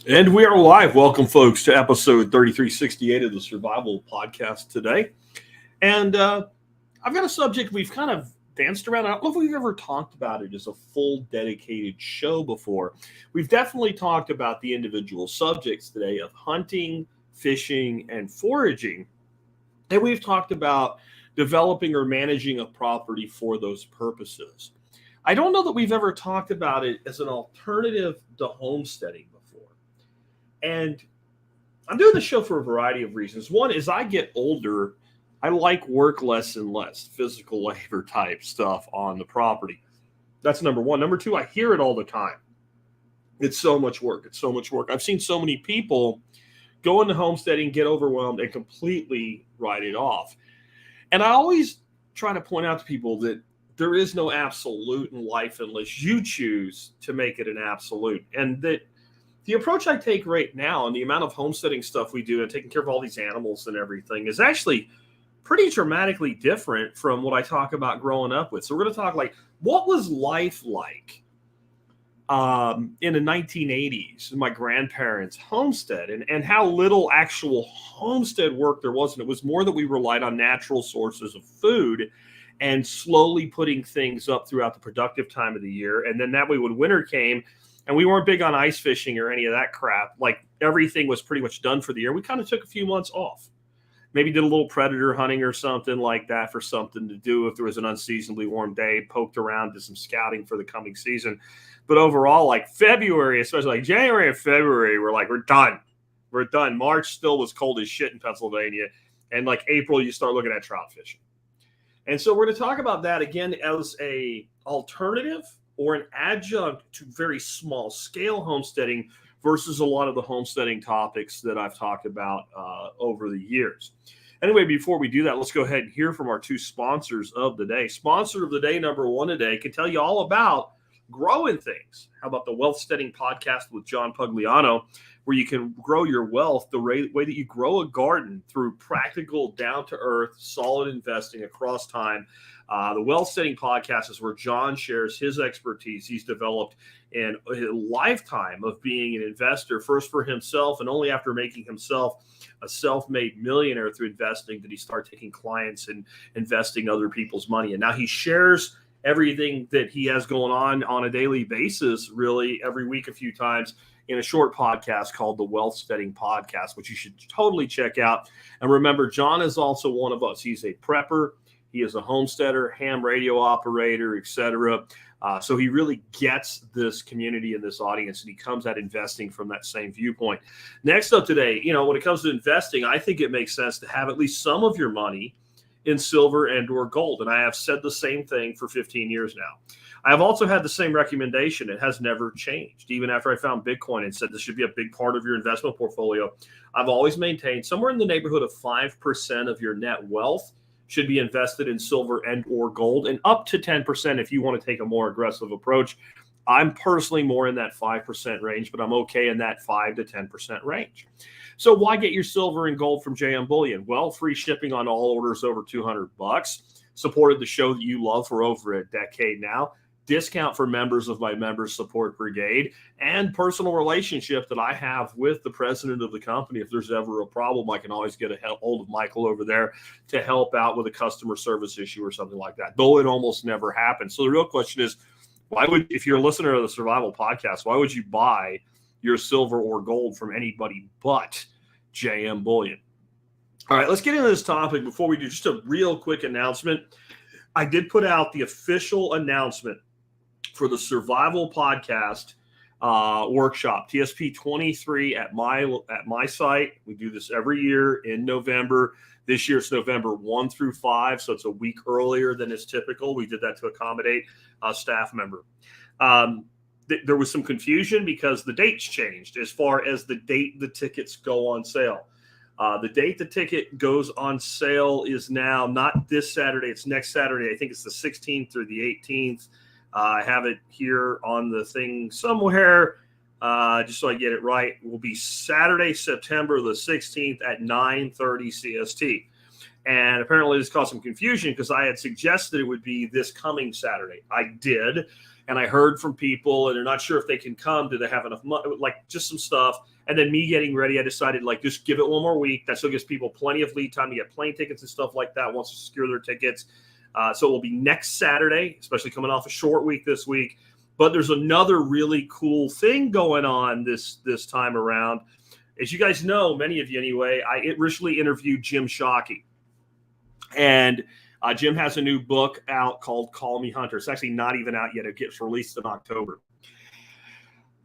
And we are live. Welcome, folks, to episode 3368 of the Survival Podcast today. And I've got a subject we've kind of danced around. I don't know if we've ever talked about it as a full dedicated show before. We've definitely talked about the individual subjects today of hunting, fishing, and foraging. And we've talked about developing or managing a property for those purposes. I don't know that we've ever talked about it as an alternative to homesteading before. And I'm doing the show for a variety of reasons. One is I get older, I like work less and less, physical labor type stuff on the property. That's number one. Number two, I hear it all the time. It's so much work. It's so much work. I've seen so many people go into homesteading, get overwhelmed, and completely write it off. And I always try to point out to people that there is no absolute in life unless you choose to make it an absolute. And that the approach I take right now and the amount of homesteading stuff we do and taking care of all these animals and everything is actually pretty dramatically different from what I talk about growing up with. So we're going to talk like, what was life like in the 1980s in my grandparents' homestead and how little actual homestead work there was. And it was more that we relied on natural sources of food and slowly putting things up throughout the productive time of the year. And then that way when winter came, and we weren't big on ice fishing or any of that crap. Like everything was pretty much done for the year. We kind of took a few months off. Maybe did a little predator hunting or something like that for something to do if there was an unseasonably warm day, poked around, did some scouting for the coming season. But overall, like February, especially like January and February, we're done. We're done. March still was cold as shit in Pennsylvania. And like April, you start looking at trout fishing. And so we're going to talk about that again as a alternative or an adjunct to very small scale homesteading versus a lot of the homesteading topics that I've talked about over the years. Anyway, before we do that, let's go ahead and hear from our two sponsors of the day. Sponsor of the day, number one today, can tell you all about growing things. How about the Wealthsteading podcast with John Pugliano, where you can grow your wealth the way that you grow a garden through practical, down-to-earth, solid investing across time. The Wealthsteading podcast is where John shares his expertise he's developed in a lifetime of being an investor, first for himself, and only after making himself a self-made millionaire through investing did he start taking clients and investing other people's money. And now he shares everything that he has going on a daily basis, really every week a few times, in a short podcast called the Wealthsteading Podcast, which you should totally check out. And remember, John is also one of us. He's a prepper. He is a homesteader, ham radio operator, etc. So he really gets this community and this audience, and he comes at investing from that same viewpoint. Next up today, when it comes to investing, I think it makes sense to have at least some of your money in silver and or gold. And I have said the same thing for 15 years now. I have also had the same recommendation. It has never changed. Even after I found Bitcoin and said this should be a big part of your investment portfolio, I've always maintained somewhere in the neighborhood of 5% of your net wealth should be invested in silver and or gold, and up to 10% if you want to take a more aggressive approach. I'm personally more in that 5% range, but I'm okay in that 5 to 10% range. So why get your silver and gold from JM Bullion? Well, free shipping on all orders over $200. Supported the show that you love for over a decade now. Discount for members of my Members Support Brigade, and personal relationship that I have with the president of the company. If there's ever a problem, I can always get a hold of Michael over there to help out with a customer service issue or something like that, though it almost never happens. So the real question is, if you're a listener to the Survival Podcast, why would you buy your silver or gold from anybody but JM Bullion? All right, let's get into this topic. Before we do, just a real quick announcement. I did put out the official announcement for the Survival Podcast workshop, TSP 23 at my site. We do this every year in November. This year it's November 1 through 5, so it's a week earlier than is typical. We did that to accommodate a staff member. There was some confusion because the dates changed as far as the date the tickets go on sale. The date the ticket goes on sale is now not this Saturday. It's next Saturday. I think it's the 16th or the 18th. I have it here on the thing somewhere, just so I get it right. It will be Saturday, September the 16th at 9:30 CST. And apparently this caused some confusion because I had suggested it would be this coming Saturday. I did. And I heard from people, and they're not sure if they can come. Do they have enough money? Like just some stuff. And then me getting ready, I decided like just give it one more week. That still gives people plenty of lead time to get plane tickets and stuff like that once they secure their tickets. So it will be next Saturday, especially coming off a short week this week. But there's another really cool thing going on this time around. As you guys know, many of you anyway, I recently interviewed Jim Shockey. And Jim has a new book out called Call Me Hunter. It's actually not even out yet. It gets released in October.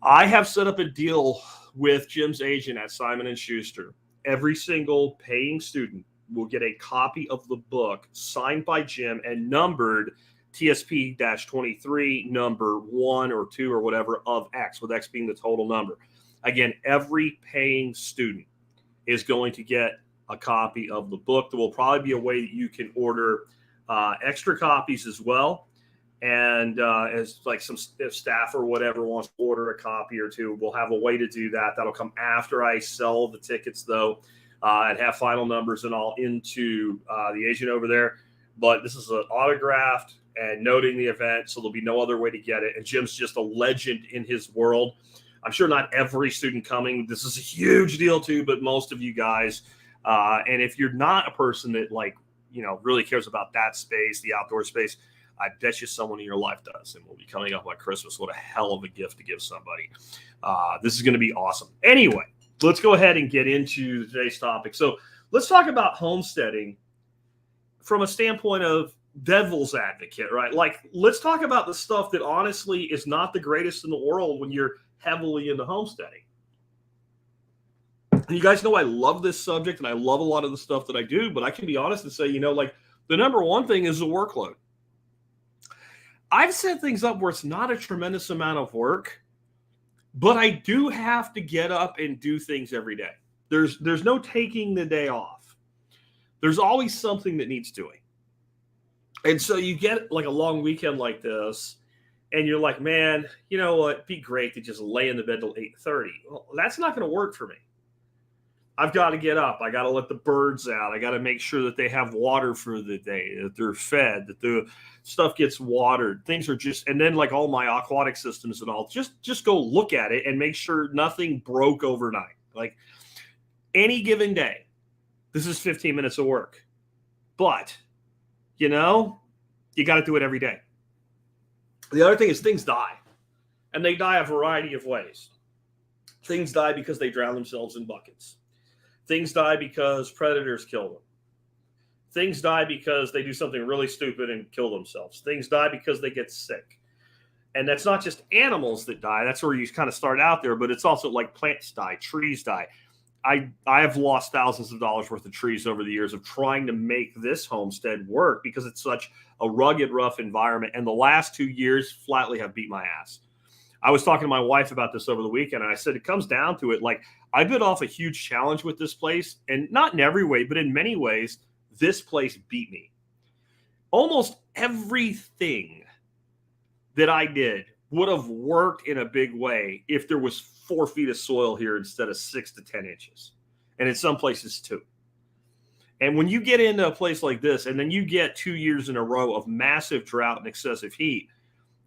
I have set up a deal with Jim's agent at Simon & Schuster. Every single paying student will get a copy of the book signed by Jim and numbered TSP-23 number 1 or 2 or whatever of X, with X being the total number. Again, every paying student is going to get a copy of the book. There will probably be a way that you can order extra copies as well. And as like if staff or whatever wants to order a copy or two, we'll have a way to do that. That'll come after I sell the tickets, though, and have final numbers and all into the agent over there. But this is an autographed and noting the event, so there'll be no other way to get it. And Jim's just a legend in his world. I'm sure not every student coming. This is a huge deal too, but most of you guys. And if you're not a person that really cares about that space, the outdoor space, I bet you someone in your life does. And we'll be coming up on Christmas. What a hell of a gift to give somebody. This is going to be awesome. Anyway, let's go ahead and get into today's topic. So let's talk about homesteading from a standpoint of devil's advocate, right? Like, let's talk about the stuff that honestly is not the greatest in the world when you're heavily into homesteading. And you guys know I love this subject and I love a lot of the stuff that I do, but I can be honest and say, the number one thing is the workload. I've set things up where it's not a tremendous amount of work, but I do have to get up and do things every day. There's no taking the day off. There's always something that needs doing. And so you get like a long weekend like this, and you're like, man, you know what? It'd be great to just lay in the bed till 8:30. Well, that's not going to work for me. I've got to get up. I got to let the birds out. I got to make sure that they have water for the day, that they're fed, that the stuff gets watered. Things are just, and then like all my aquatic systems and all, just go look at it and make sure nothing broke overnight. Like any given day, this is 15 minutes of work. But, you got to do it every day. The other thing is things die. And they die a variety of ways. Things die because they drown themselves in buckets. Things die because predators kill them. Things die because they do something really stupid and kill themselves. Things die because they get sick. And that's not just animals that die. That's where you kind of start out there, but it's also like plants die, trees die. I have lost thousands of dollars worth of trees over the years of trying to make this homestead work because it's such a rugged, rough environment. And the last 2 years flatly have beat my ass. I was talking to my wife about this over the weekend, and I said, it comes down to it. Like, I bit off a huge challenge with this place, and not in every way, but in many ways, this place beat me. Almost everything that I did would have worked in a big way if there was 4 feet of soil here instead of 6 to 10 inches. And in some places 2. And when you get into a place like this, and then you get 2 years in a row of massive drought and excessive heat,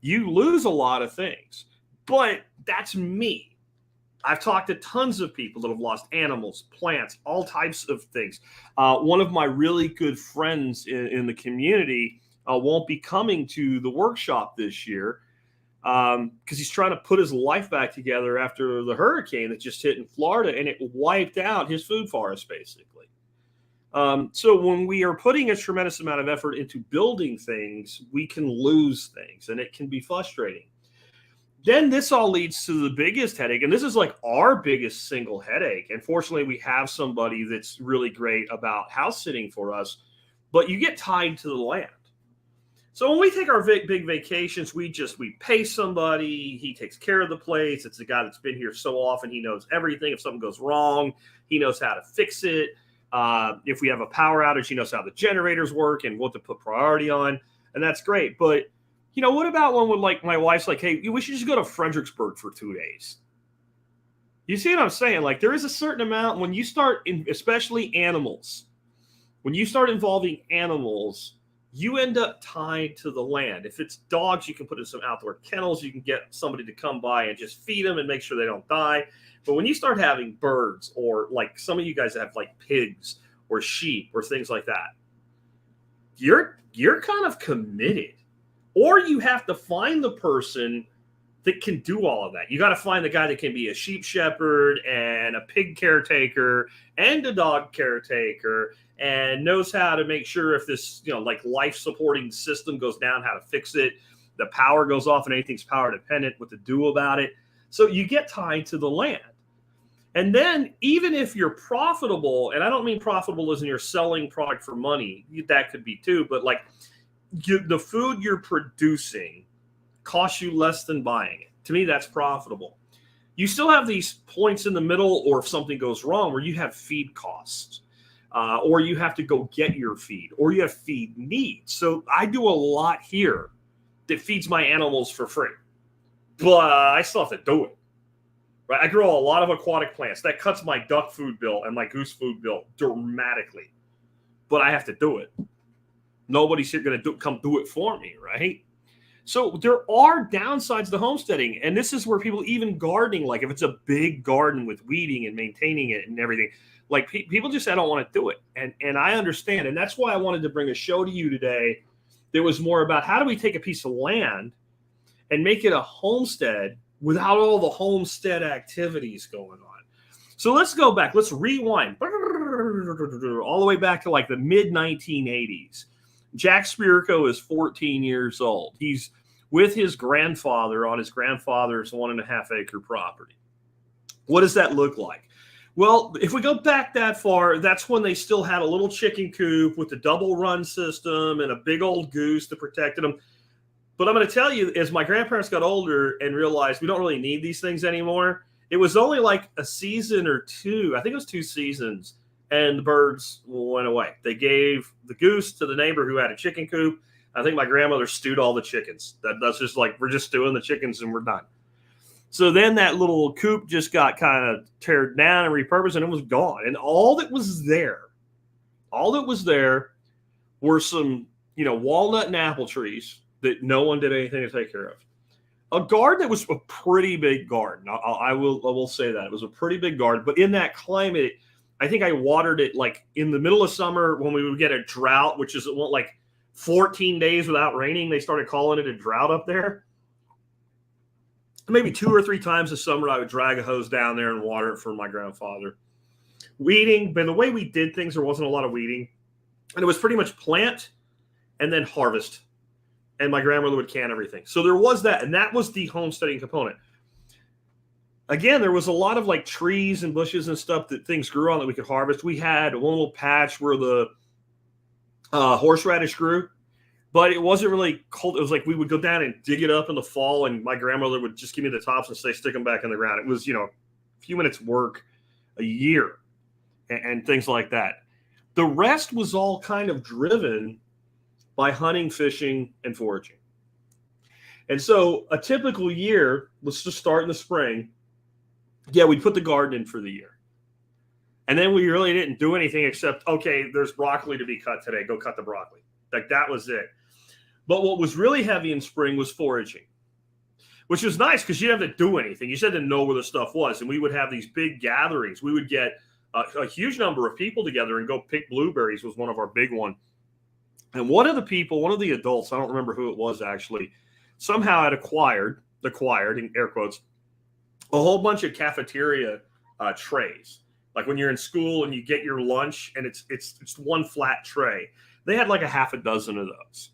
you lose a lot of things. But that's me. I've talked to tons of people that have lost animals, plants, all types of things. One of my really good friends in the community won't be coming to the workshop this year because he's trying to put his life back together after the hurricane that just hit in Florida, and it wiped out his food forest, basically. So when we are putting a tremendous amount of effort into building things, we can lose things, and it can be frustrating. Then this all leads to the biggest headache, and this is like our biggest single headache. And fortunately, we have somebody that's really great about house sitting for us, but you get tied to the land. So when we take our big vacations, we pay somebody. He takes care of the place. It's a guy that's been here so often. He knows everything. If something goes wrong, he knows how to fix it. If we have a power outage, he knows how the generators work and what to put priority on. And that's great. But, what about when my wife's like, hey, we should just go to Fredericksburg for 2 days. You see what I'm saying? Like, there is a certain amount when you start, especially animals, when you start involving animals, you end up tied to the land. If it's dogs, you can put in some outdoor kennels. You can get somebody to come by and just feed them and make sure they don't die. But when you start having birds, or like some of you guys have like pigs or sheep or things like that, you're kind of committed. Or you have to find the person that can do all of that. You got to find the guy that can be a sheep shepherd and a pig caretaker and a dog caretaker and knows how to make sure if this, like life supporting system goes down, how to fix it. The power goes off and anything's power dependent, what to do about it. So you get tied to the land. And then even if you're profitable, and I don't mean profitable as in you're selling product for money, that could be too, but like the food you're producing costs you less than buying it. To me, that's profitable. You still have these points in the middle, or if something goes wrong, where you have feed costs, or you have to go get your feed, or you have feed needs. So I do a lot here that feeds my animals for free, but I still have to do it. Right? I grow a lot of aquatic plants. That cuts my duck food bill and my goose food bill dramatically, but I have to do it. Nobody's here going to come do it for me, right? So there are downsides to homesteading, and this is where people, even gardening, like if it's a big garden with weeding and maintaining it and everything, like people just say, I don't want to do it. And I understand. And that's why I wanted to bring a show to you today that was more about how do we take a piece of land and make it a homestead without all the homestead activities going on. So let's go back. Let's rewind all the way back to like the mid 1980s. Jack Spirko is 14 years old. He's with his grandfather on his grandfather's 1.5 acre property. What does that look like? Well, if we go back that far, that's when they still had a little chicken coop with a double run system and a big old goose that protected them. But I'm going to tell you, as my grandparents got older and realized we don't really need these things anymore, it was only like a season or two. I think it was 2 seasons. And the birds went away. They gave the goose to the neighbor who had a chicken coop. I think my grandmother stewed all the chickens. That's just like, we're just stewing the chickens and we're done. So then that little coop just got kind of teared down and repurposed, and it was gone. And all that was there were some, walnut and apple trees that no one did anything to take care of. A garden that was a pretty big garden. I will say that. It was a pretty big garden. But in that climate, I think I watered it like in the middle of summer when we would get a drought, which is like 14 days without raining. They started calling it a drought up there. Maybe 2 or 3 times a summer, I would drag a hose down there and water it for my grandfather. Weeding, but the way we did things, there wasn't a lot of weeding. And it was pretty much plant and then harvest. And my grandmother would can everything. So there was that. And that was the homesteading component. Again, there was a lot of like trees and bushes and stuff that things grew on that we could harvest. We had one little patch where the horseradish grew, but it wasn't really cold. It was like we would go down and dig it up in the fall, and my grandmother would just give me the tops and say, stick them back in the ground. It was, a few minutes work a year and things like that. The rest was all kind of driven by hunting, fishing, and foraging. And so a typical year, let's just start in the spring. Yeah, we'd put the garden in for the year. And then we really didn't do anything except, okay, there's broccoli to be cut today. Go cut the broccoli. Like that was it. But what was really heavy in spring was foraging, which was nice because you didn't have to do anything. You just had to know where the stuff was. And we would have these big gatherings. We would get a huge number of people together and go pick blueberries was one of our big ones. And one of the adults, I don't remember who it was actually, somehow had acquired in air quotes, a whole bunch of cafeteria trays. Like when you're in school and you get your lunch and it's one flat tray. They had like a half a dozen of those.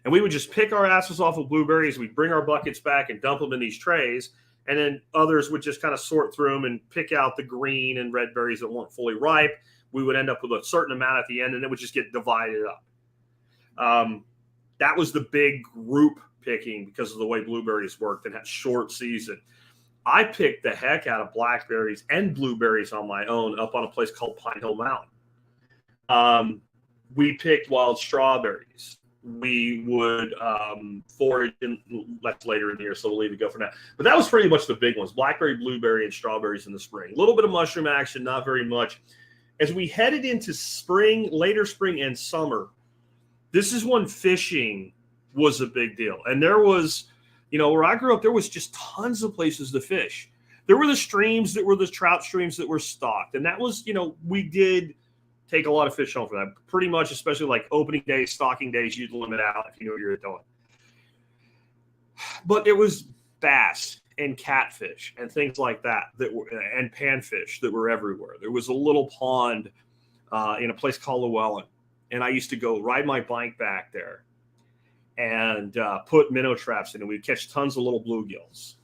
And we would just pick our asses off of blueberries. We'd bring our buckets back and dump them in these trays. And then others would just kind of sort through them and pick out the green and red berries that weren't fully ripe. We would end up with a certain amount at the end, and it would just get divided up. That was the big group picking because of the way blueberries worked and had short season. I picked the heck out of blackberries and blueberries on my own up on a place called Pine Hill Mountain. We picked wild strawberries. We would forage, and that's later in the year, so we'll leave it go for now. But that was pretty much the big ones: blackberry, blueberry, and strawberries in the spring. A little bit of mushroom action, not very much. As we headed into spring, later spring and summer, this is when fishing was a big deal. And there was, where I grew up, there was just tons of places to fish. There were the streams that were the trout streams that were stocked. And that was, we did take a lot of fish home for that. Pretty much, especially like opening days, stocking days, you'd limit out if you knew what you were doing. But it was bass and catfish and things like that were, and panfish that were everywhere. There was a little pond in a place called Llewellyn. And I used to go ride my bike back there and put minnow traps in, and we'd catch tons of little bluegills.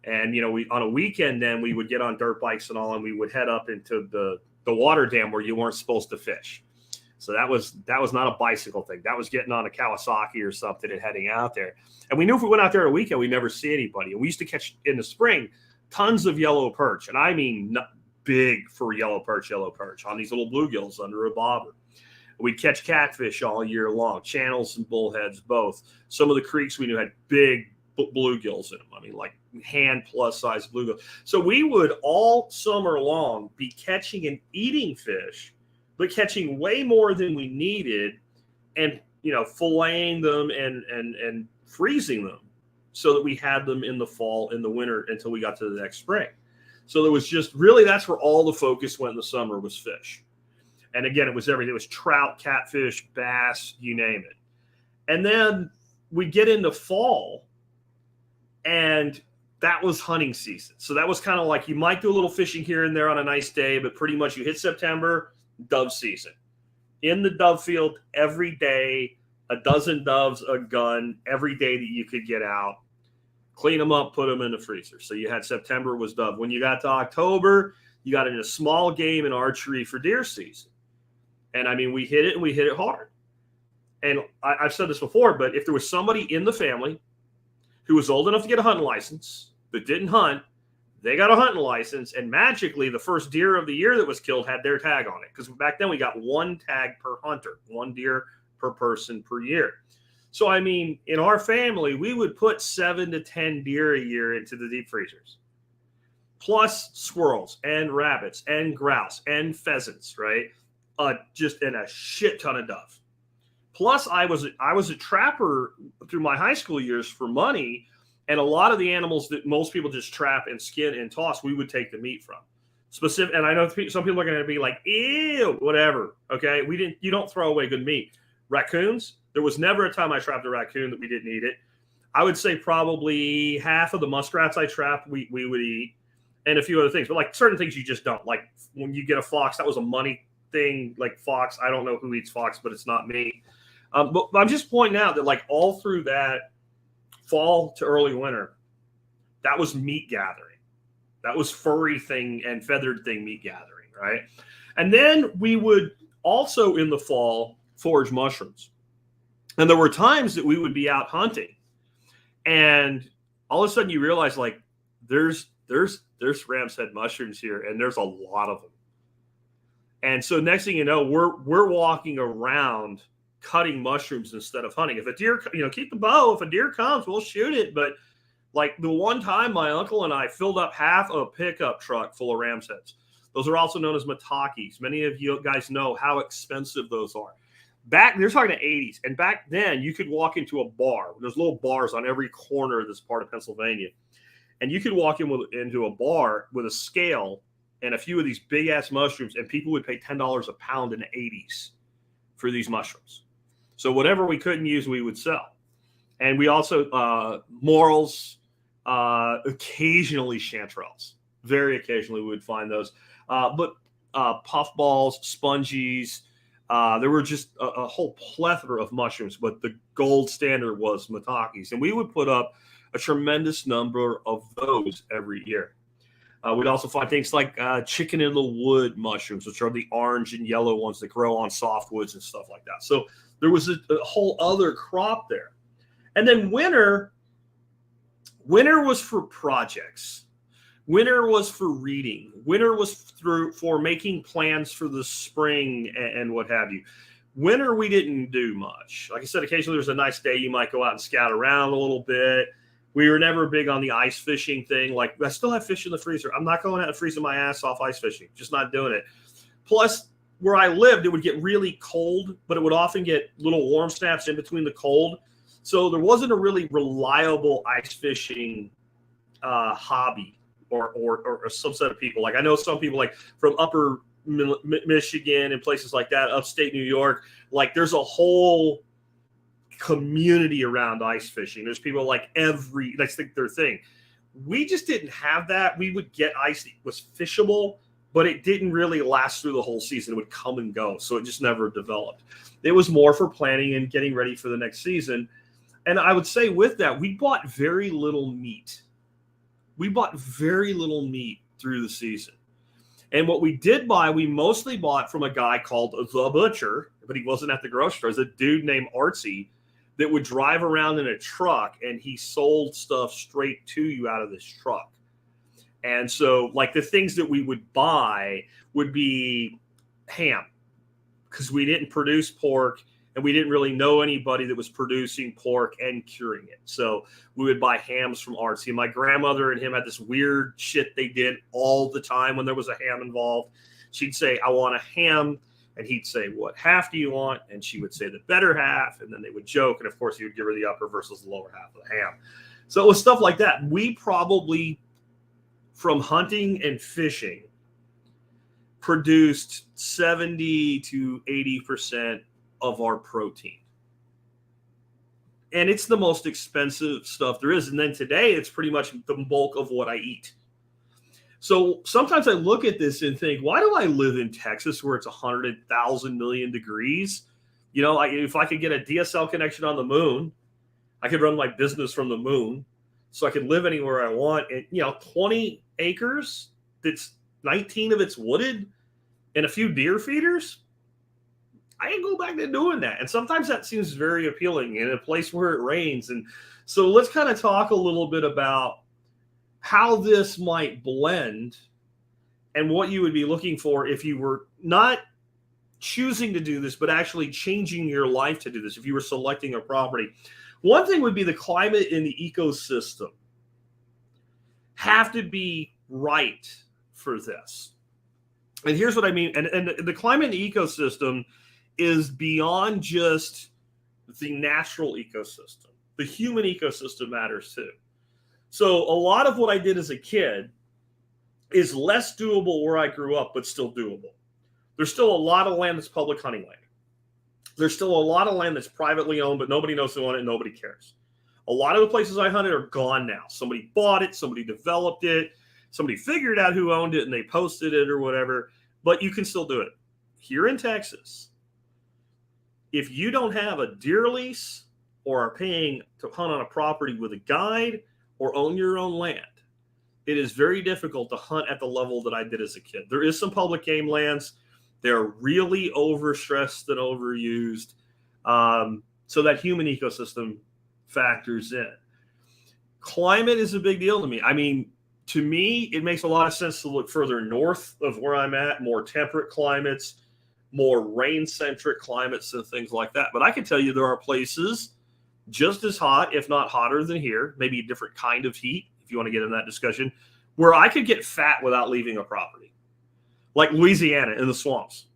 And, we on a weekend, then we would get on dirt bikes and all, and we would head up into the water dam where you weren't supposed to fish. So that was not a bicycle thing. That was getting on a Kawasaki or something and heading out there. And we knew if we went out there on a weekend, we'd never see anybody. And we used to catch in the spring tons of yellow perch. And I mean, big for yellow perch on these little bluegills under a bobber. We'd catch catfish all year long, channels and bullheads both. Some of the creeks we knew had big bluegills in them. I mean, like hand plus size bluegill. So we would all summer long be catching and eating fish, but catching way more than we needed, and filleting them and freezing them so that we had them in the fall, in the winter, until we got to the next spring. So there was just really, that's where all the focus went in the summer, was fish. And again, it was everything. It was trout, catfish, bass, you name it. And then we get into fall, and that was hunting season. So that was kind of like, you might do a little fishing here and there on a nice day, but pretty much you hit September, dove season. In the dove field every day, a dozen doves, a gun, every day that you could get out. Clean them up, put them in the freezer. So you had September was dove. When you got to October, you got into small game and archery for deer season. And I mean, we hit it, and we hit it hard. And I've said this before, but if there was somebody in the family who was old enough to get a hunting license but didn't hunt, they got a hunting license, and magically the first deer of the year that was killed had their tag on it. Because back then we got one tag per hunter, one deer per person per year. So, I mean, in our family, we would put 7 to 10 deer a year into the deep freezers, plus squirrels and rabbits and grouse and pheasants, right? Just in a shit ton of dove. Plus, I was a trapper through my high school years for money, and a lot of the animals that most people just trap and skin and toss, we would take the meat from. Specific, and I know some people are going to be like, ew, whatever. Okay, you don't throw away good meat. Raccoons, there was never a time I trapped a raccoon that we didn't eat it. I would say probably half of the muskrats I trapped, we would eat, and a few other things. But like certain things you just don't. Like when you get a fox, that was a money thing. Like fox, I don't know who eats fox, but it's not me. But I'm just pointing out that like all through that fall to early winter, that was meat gathering. That was furry thing and feathered thing meat gathering, right? And then we would also in the fall forage mushrooms. And there were times that we would be out hunting, and all of a sudden you realize like there's ram's head mushrooms here, and there's a lot of them. And so next thing you know, we're walking around cutting mushrooms instead of hunting. If a deer, keep the bow. If a deer comes, we'll shoot it. But like the one time my uncle and I filled up half a pickup truck full of ram's heads. Those are also known as matakis. Many of you guys know how expensive those are. They're talking the 80s. And back then you could walk into a bar. There's little bars on every corner of this part of Pennsylvania. And you could walk into a bar with a scale and a few of these big ass mushrooms, and people would pay $10 a pound in the 80s for these mushrooms. So whatever we couldn't use, we would sell. And we also, morels, occasionally chanterelles. Very occasionally we would find those. But puffballs, spongies, there were just a whole plethora of mushrooms, but the gold standard was matakis. And we would put up a tremendous number of those every year. We'd also find things like chicken in the wood mushrooms, which are the orange and yellow ones that grow on softwoods and stuff like that. So there was a whole other crop there. And then winter was for projects. Winter was for reading. Winter was for making plans for the spring and what have you. Winter, we didn't do much. Like I said, occasionally there's a nice day you might go out and scout around a little bit. We were never big on the ice fishing thing. Like, I still have fish in the freezer. I'm not going out and freezing my ass off ice fishing. Just not doing it. Plus, where I lived, it would get really cold, but it would often get little warm snaps in between the cold. So there wasn't a really reliable ice fishing hobby or a subset of people. Like I know some people like from upper Michigan and places like that, upstate New York, like there's a whole community around ice fishing. There's people like that's their thing. We just didn't have that. We would get ice that was fishable, but it didn't really last through the whole season. It would come and go. So it just never developed. It was more for planning and getting ready for the next season. And I would say with that, we bought very little meat. We bought very little meat through the season. And what we did buy, we mostly bought from a guy called The Butcher, but he wasn't at the grocery store. It was a dude named Artsy that would drive around in a truck, and he sold stuff straight to you out of this truck. And so, like, the things that we would buy would be ham, because we didn't produce pork, and we didn't really know anybody that was producing pork and curing it. So we would buy hams from Artsy. My grandmother and him had this weird shit they did all the time when there was a ham involved. She'd say, I want a ham. And he'd say, what half do you want? And she would say the better half. And then they would joke. And of course, he would give her the upper versus the lower half of the ham. So it was stuff like that. We probably, from hunting and fishing, produced 70 to 80% of our protein. And it's the most expensive stuff there is. And then today, it's pretty much the bulk of what I eat. So sometimes I look at this and think, why do I live in Texas where it's 100,000 million degrees? You know, if I could get a DSL connection on the moon, I could run my business from the moon. So I could live anywhere I want. And, 20 acres, that's 19 of it's wooded, and a few deer feeders. I can go back to doing that. And sometimes that seems very appealing in a place where it rains. And so let's kind of talk a little bit about how this might blend and what you would be looking for if you were not choosing to do this, but actually changing your life to do this, if you were selecting a property. One thing would be the climate and the ecosystem have to be right for this. And here's what I mean. And the climate and the ecosystem is beyond just the natural ecosystem. The human ecosystem matters too. So a lot of what I did as a kid is less doable where I grew up, but still doable. There's still a lot of land that's public hunting land. There's still a lot of land that's privately owned, but nobody knows who owned it and nobody cares. A lot of the places I hunted are gone now. Somebody bought it, somebody developed it, somebody figured out who owned it and they posted it or whatever, but you can still do it. Here in Texas, if you don't have a deer lease or are paying to hunt on a property with a guide or own your own land, it is very difficult to hunt at the level that I did as a kid. There is some public game lands. They're really overstressed and overused. So that human ecosystem factors in. Climate is a big deal to me. I mean, to me, it makes a lot of sense to look further north of where I'm at, more temperate climates, more rain-centric climates and things like that. But I can tell you there are places just as hot, if not hotter than here, maybe a different kind of heat, if you want to get in that discussion, where I could get fat without leaving a property. Like Louisiana in the swamps.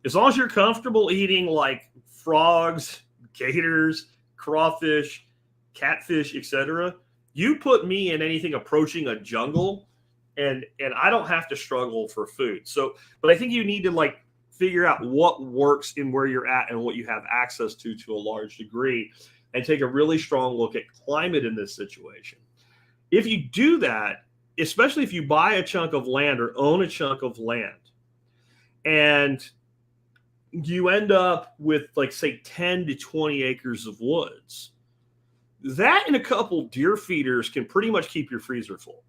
As long as you're comfortable eating like frogs, gators, crawfish, catfish, etc., you put me in anything approaching a jungle and I don't have to struggle for food. So, but I think you need to like figure out what works in where you're at and what you have access to a large degree, and take a really strong look at climate in this situation. If you do that, especially if you buy a chunk of land or own a chunk of land, and you end up with like, say, 10 to 20 acres of woods, that and a couple deer feeders can pretty much keep your freezer full.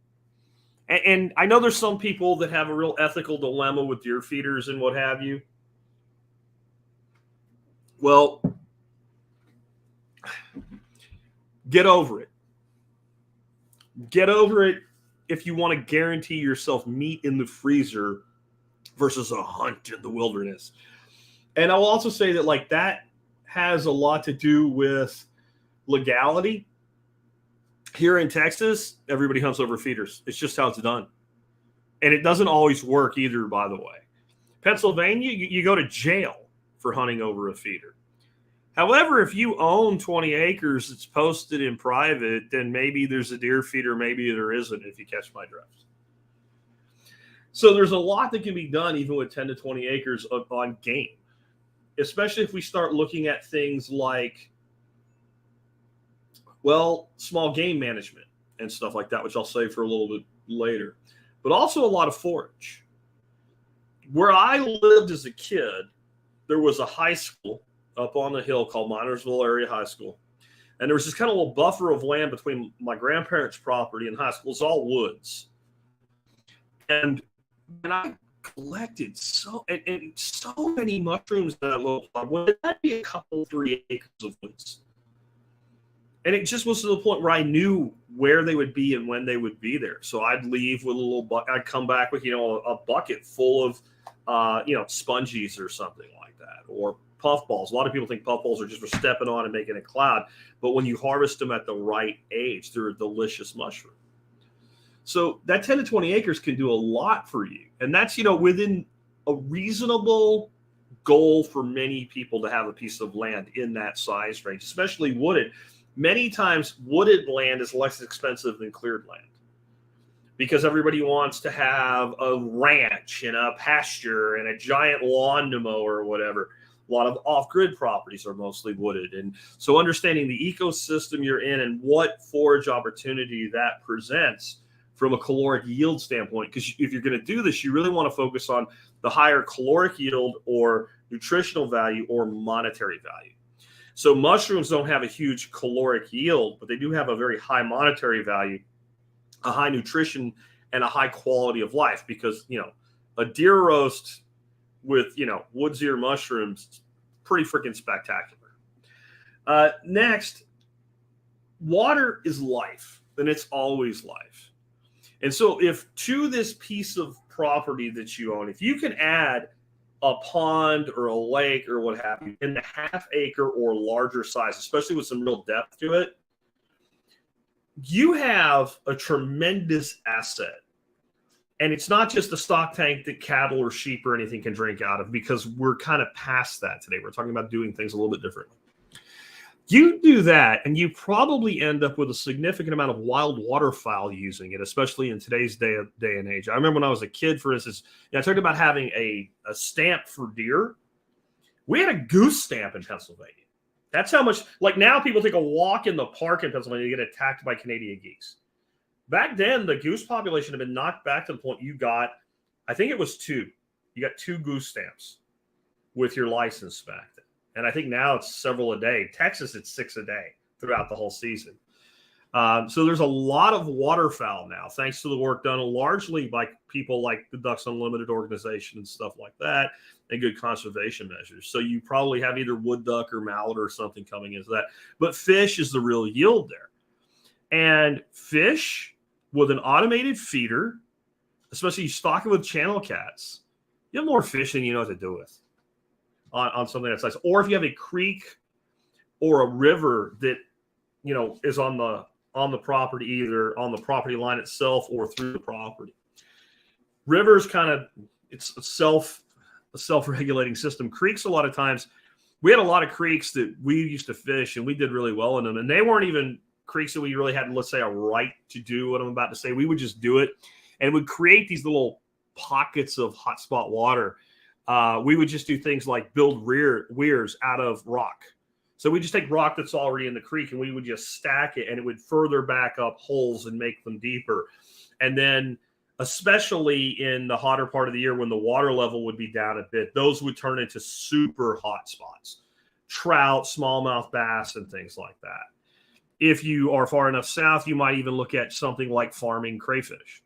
And I know there's some people that have a real ethical dilemma with deer feeders and what have you. Well, get over it. Get over it if you want to guarantee yourself meat in the freezer versus a hunt in the wilderness. And I'll also say that like that has a lot to do with legality. Here in Texas, everybody hunts over feeders. It's just how it's done. And it doesn't always work either, by the way. Pennsylvania, you go to jail for hunting over a feeder. However, if you own 20 acres, it's posted in private, then maybe there's a deer feeder, maybe there isn't, if you catch my drift. So there's a lot that can be done even with 10 to 20 acres on game, especially if we start looking at things like, well, small game management and stuff like that, which I'll say for a little bit later, but also a lot of forage. Where I lived as a kid, there was a high school up on the hill called Minersville Area High School. And there was this kind of little buffer of land between my grandparents' property and high school. It's all woods. And I collected so many mushrooms in that little plot. Would that be a couple, 3 acres of woods? And it just was to the point where I knew where they would be and when they would be there. So I'd leave with a little bucket. I'd come back with, a bucket full of, spongies or something like that, or puffballs. A lot of people think puffballs are just for stepping on and making a cloud. But when you harvest them at the right age, they're a delicious mushroom. So that 10 to 20 acres can do a lot for you. And that's, within a reasonable goal for many people to have a piece of land in that size range, especially wooded. Many times wooded land is less expensive than cleared land because everybody wants to have a ranch and a pasture and a giant lawn to mow or whatever. A lot of off-grid properties are mostly wooded. And so understanding the ecosystem you're in and what forage opportunity that presents from a caloric yield standpoint, because if you're going to do this, you really want to focus on the higher caloric yield or nutritional value or monetary value. So mushrooms don't have a huge caloric yield, but they do have a very high monetary value, a high nutrition, and a high quality of life because, a deer roast with, woods ear mushrooms, pretty freaking spectacular. Next, water is life, and it's always life. And so if to this piece of property that you own, if you can add a pond or a lake or what have you in the half acre or larger size, especially with some real depth to it, you have a tremendous asset. And it's not just a stock tank that cattle or sheep or anything can drink out of, because we're kind of past that today. We're talking about doing things a little bit differently. You do that, and you probably end up with a significant amount of wild waterfowl using it, especially in today's day and age. I remember when I was a kid, for instance, I talked about having a stamp for deer. We had a goose stamp in Pennsylvania. That's how much, like now people take a walk in the park in Pennsylvania to get attacked by Canadian geese. Back then, the goose population had been knocked back to the point you got, I think it was 2. You got 2 goose stamps with your license back then. And I think now it's several a day. Texas, it's 6 a day throughout the whole season. So there's a lot of waterfowl now, thanks to the work done largely by people like the Ducks Unlimited organization and stuff like that, and good conservation measures. So you probably have either wood duck or mallard or something coming into that. But fish is the real yield there. And fish with an automated feeder, especially you stock it with channel cats, you have more fish than you know what to do with on something that size. Or if you have a creek or a river that, is on the property, either on the property line itself or through the property. Rivers it's a self-regulating system. Creeks, a lot of times, we had a lot of creeks that we used to fish and we did really well in them. And they weren't even creeks that we really had, let's say, a right to do what I'm about to say. We would just do it and would create these little pockets of hotspot water. We would just do things like build weirs out of rock. So we just take rock that's already in the creek and we would just stack it, and it would further back up holes and make them deeper. And then especially in the hotter part of the year when the water level would be down a bit, those would turn into super hot spots. Trout, smallmouth bass, and things like that. If you are far enough south, you might even look at something like farming crayfish.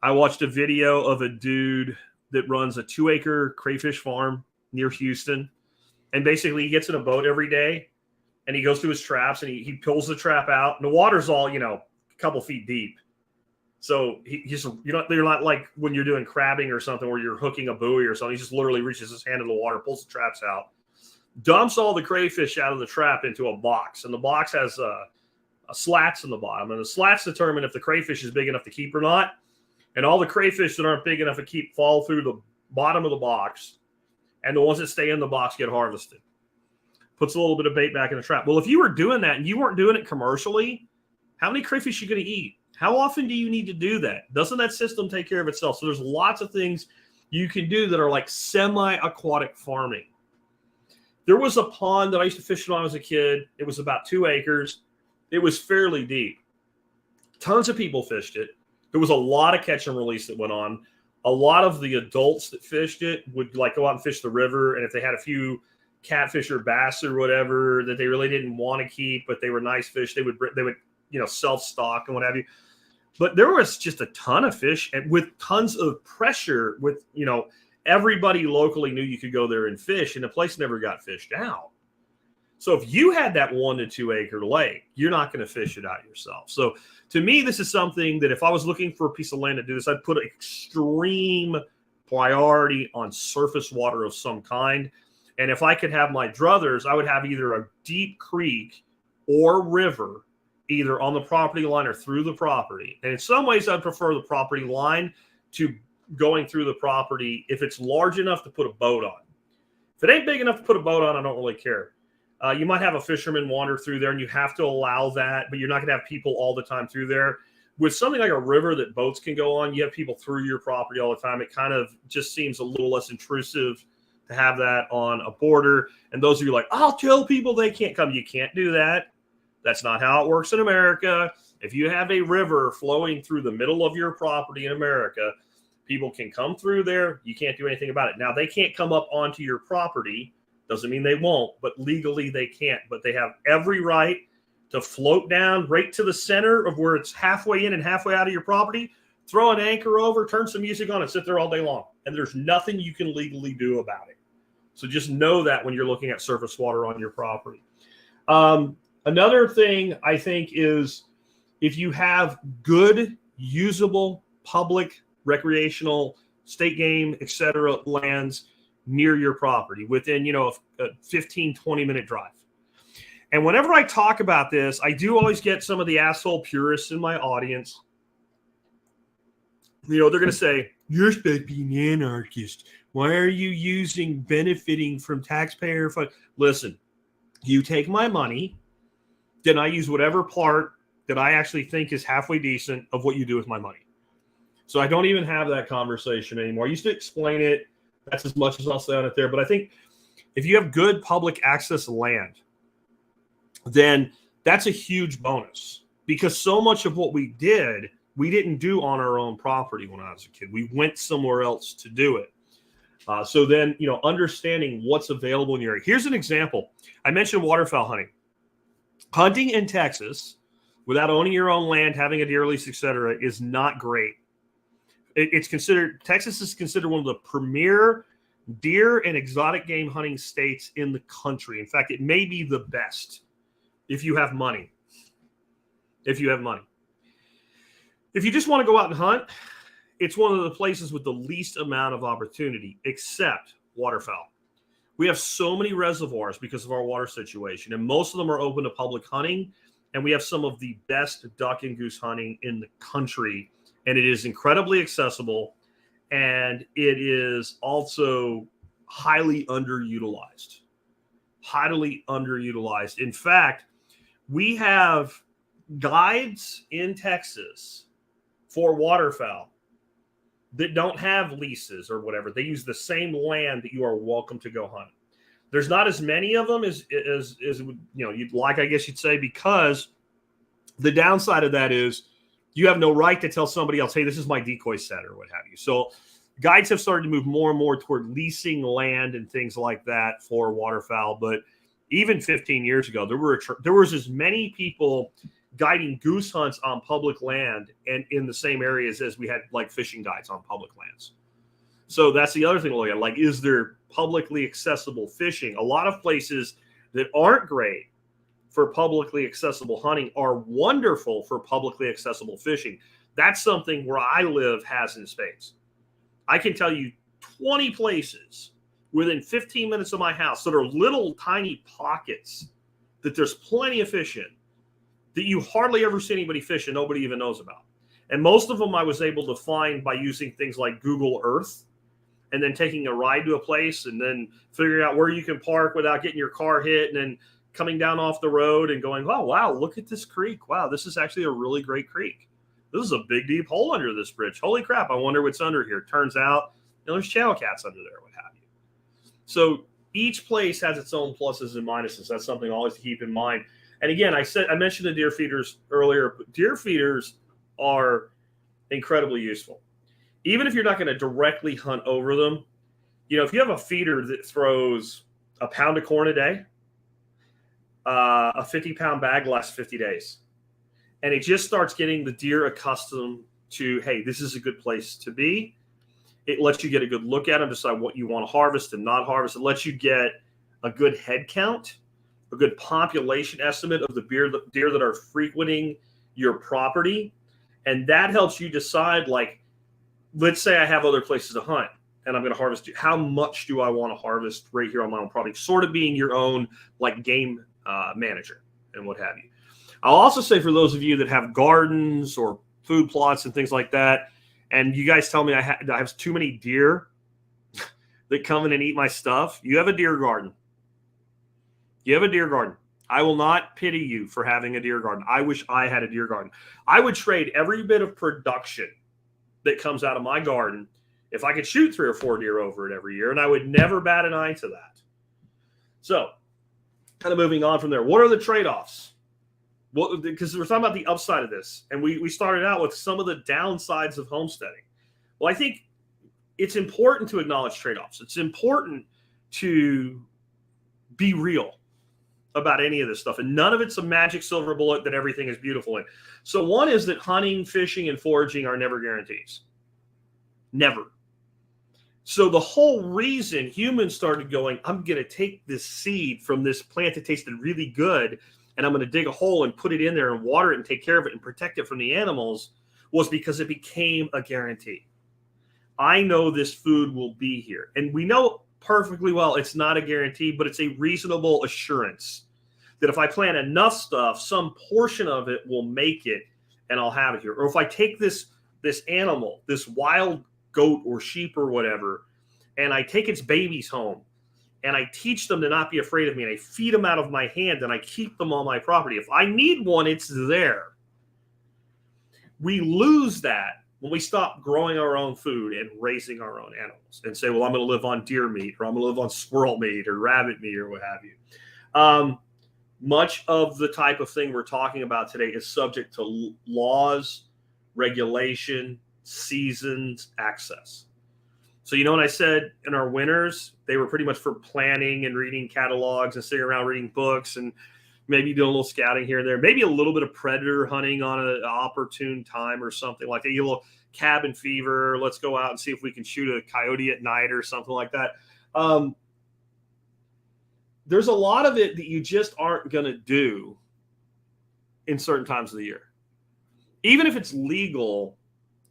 I watched a video of a dude that runs a 2-acre crayfish farm near Houston. And basically he gets in a boat every day and he goes to his traps and he pulls the trap out. And the water's all, a couple feet deep. So you're not like when you're doing crabbing or something where you're hooking a buoy or something. He just literally reaches his hand in the water, pulls the traps out, dumps all the crayfish out of the trap into a box. And the box has slats in the bottom. And the slats determine if the crayfish is big enough to keep or not. And all the crayfish that aren't big enough to keep fall through bottom of the box, and the ones that stay in the box get harvested. Puts a little bit of bait back in the trap. Well, if you were doing that and you weren't doing it commercially, how many crayfish are you going to eat? How often do you need to do that? Doesn't that system take care of itself? So there's lots of things you can do that are like semi-aquatic farming. There was a pond that I used to fish when I was a kid. It was about 2 acres. It was fairly deep. Tons of people fished it. There was a lot of catch and release that went on. A lot of the adults that fished it would like go out and fish the river. And if they had a few catfish or bass or whatever that they really didn't want to keep, but they were nice fish, they would self-stock and what have you. But there was just a ton of fish, and with tons of pressure, with, everybody locally knew you could go there and fish, and the place never got fished out. So if you had that 1 to 2 acre lake, you're not going to fish it out yourself. So to me, this is something that if I was looking for a piece of land to do this, I'd put extreme priority on surface water of some kind. And if I could have my druthers, I would have either a deep creek or river, either on the property line or through the property. And in some ways, I'd prefer the property line to going through the property if it's large enough to put a boat on. If it ain't big enough to put a boat on, I don't really care. You might have a fisherman wander through there, and you have to allow that, but you're not going to have people all the time through there. With something like a river that boats can go on, you have people through your property all the time. It kind of just seems a little less intrusive to have that on a border. And those of you like, I'll tell people they can't come. You can't do that. That's not how it works in America. If you have a river flowing through the middle of your property in America, people can come through there. You can't do anything about it. Now, they can't come up onto your property. Doesn't mean they won't, but legally they can't. But they have every right to float down right to the center of where it's halfway in and halfway out of your property, throw an anchor over, turn some music on, and sit there all day long. And there's nothing you can legally do about it. So just know that when you're looking at surface water on your property. Another thing I think is if you have good, usable, public, recreational, state game, etc. lands near your property within, a 15, 20-minute drive. And whenever I talk about this, I do always get some of the asshole purists in my audience. They're going to say, you're supposed to be an anarchist. Why are you benefiting from taxpayer funds? Listen, you take my money, then I use whatever part that I actually think is halfway decent of what you do with my money. So I don't even have that conversation anymore. I used to explain it. That's as much as I'll say on it there. But I think if you have good public access land, then that's a huge bonus, because so much of what we didn't do on our own property when I was a kid. We went somewhere else to do it. So then, understanding what's available in your area. Here's an example. I mentioned waterfowl hunting. Hunting in Texas without owning your own land, having a deer lease, etc., is not great. Texas is considered one of the premier deer and exotic game hunting states in the country. In fact, it may be the best if you have money. If you just want to go out and hunt, it's one of the places with the least amount of opportunity, except waterfowl. We have so many reservoirs because of our water situation, and most of them are open to public hunting, and we have some of the best duck and goose hunting in the country, and it is incredibly accessible, and it is also highly underutilized. In fact, we have guides in Texas for waterfowl that don't have leases or whatever. They use the same land that you are welcome to go hunt. There's not as many of them as you'd like, I guess you'd say, because the downside of that is you have no right to tell somebody else, hey, this is my decoy set or what have you. So guides have started to move more and more toward leasing land and things like that for waterfowl. But even 15 years ago, there was as many people guiding goose hunts on public land and in the same areas as we had like fishing guides on public lands. So that's the other thing to look at. Like, is there publicly accessible fishing? A lot of places that aren't great for publicly accessible hunting are wonderful for publicly accessible fishing. That's something where I live has in spades. I can tell you 20 places within 15 minutes of my house that are little tiny pockets that there's plenty of fish in that you hardly ever see anybody fish and nobody even knows about. And most of them I was able to find by using things like Google Earth and then taking a ride to a place and then figuring out where you can park without getting your car hit, and then coming down off the road and going, oh, wow, look at this creek. Wow, this is actually a really great creek. This is a big, deep hole under this bridge. Holy crap, I wonder what's under here. Turns out, there's channel cats under there, what have you. So each place has its own pluses and minuses. That's something always to keep in mind. And again, I mentioned the deer feeders earlier, but deer feeders are incredibly useful. Even if you're not going to directly hunt over them, if you have a feeder that throws a pound of corn a day, a 50-pound bag lasts 50 days. And it just starts getting the deer accustomed to, hey, this is a good place to be. It lets you get a good look at them, decide what you want to harvest and not harvest. It lets you get a good head count, a good population estimate of the deer that are frequenting your property. And that helps you decide, like, let's say I have other places to hunt and I'm going to harvest. How much do I want to harvest right here on my own property? Sort of being your own, like, game manager and what have you. I'll also say for those of you that have gardens or food plots and things like that, and you guys tell me I have too many deer that come in and eat my stuff, you have a deer garden. You have a deer garden. I will not pity you for having a deer garden. I wish I had a deer garden. I would trade every bit of production that comes out of my garden if I could shoot 3 or 4 deer over it every year, and I would never bat an eye to that. So, kind of moving on from there. What are the trade-offs? Well, because we're talking about the upside of this, and we started out with some of the downsides of homesteading. Well, I think it's important to acknowledge trade-offs. It's important to be real about any of this stuff, and none of it's a magic silver bullet that everything is beautiful in. So one is that hunting, fishing, and foraging are never guarantees. Never. So the whole reason humans started going, I'm going to take this seed from this plant that tasted really good, and I'm going to dig a hole and put it in there and water it and take care of it and protect it from the animals, was because it became a guarantee. I know this food will be here. And we know perfectly well it's not a guarantee, but it's a reasonable assurance that if I plant enough stuff, some portion of it will make it and I'll have it here. Or if I take this animal, this wild goat or sheep or whatever, and I take its babies home and I teach them to not be afraid of me, and I feed them out of my hand and I keep them on my property. If I need one, it's there. We lose that when we stop growing our own food and raising our own animals and say, well, I'm going to live on deer meat, or I'm going to live on squirrel meat or rabbit meat or what have you. Much of the type of thing we're talking about today is subject to laws, regulation, seasons, access. So, when I said in our winters, they were pretty much for planning and reading catalogs and sitting around reading books and maybe doing a little scouting here and there, maybe a little bit of predator hunting on an opportune time or something like that. A little cabin fever. Let's go out and see if we can shoot a coyote at night or something like that. There's a lot of it that you just aren't going to do in certain times of the year. Even if it's legal,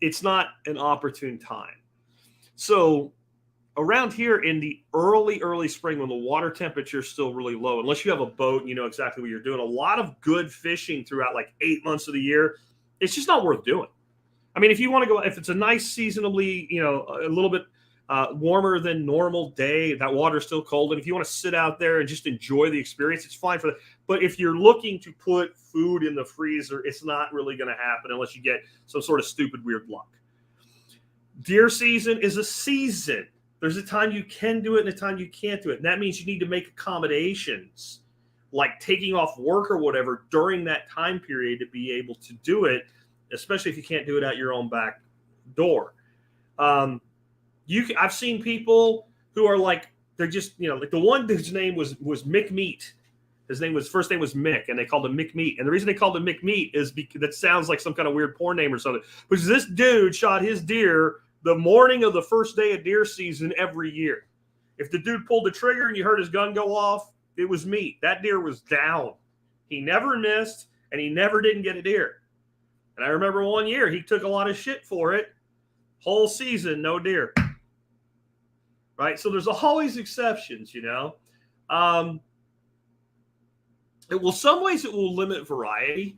it's not an opportune time. So around here in the early spring, when the water temperature is still really low, unless you have a boat and you know exactly what you're doing, a lot of good fishing throughout like 8 months of the year, it's just not worth doing. I mean, if you want to go, if it's a nice seasonably, a little bit warmer than normal day, that water's still cold, and if you want to sit out there and just enjoy the experience, it's fine for that. But if you're looking to put food in the freezer, it's not really going to happen unless you get some sort of stupid weird luck. Deer season is a season. There's a time you can do it and a time you can't do it. And that means you need to make accommodations, like taking off work or whatever during that time period to be able to do it, especially if you can't do it at your own back door. I've seen people who are like, they're just, like the one whose name was Mick Meat. His first name was Mick, and they called him Mick Meat. And the reason they called him Mick Meat is because that sounds like some kind of weird porn name or something. Because this dude shot his deer the morning of the first day of deer season every year. If the dude pulled the trigger and you heard his gun go off, it was meat. That deer was down. He never missed, and he never didn't get a deer. And I remember one year he took a lot of shit for it. Whole season, no deer. Right? So there's always exceptions, some ways it will limit variety.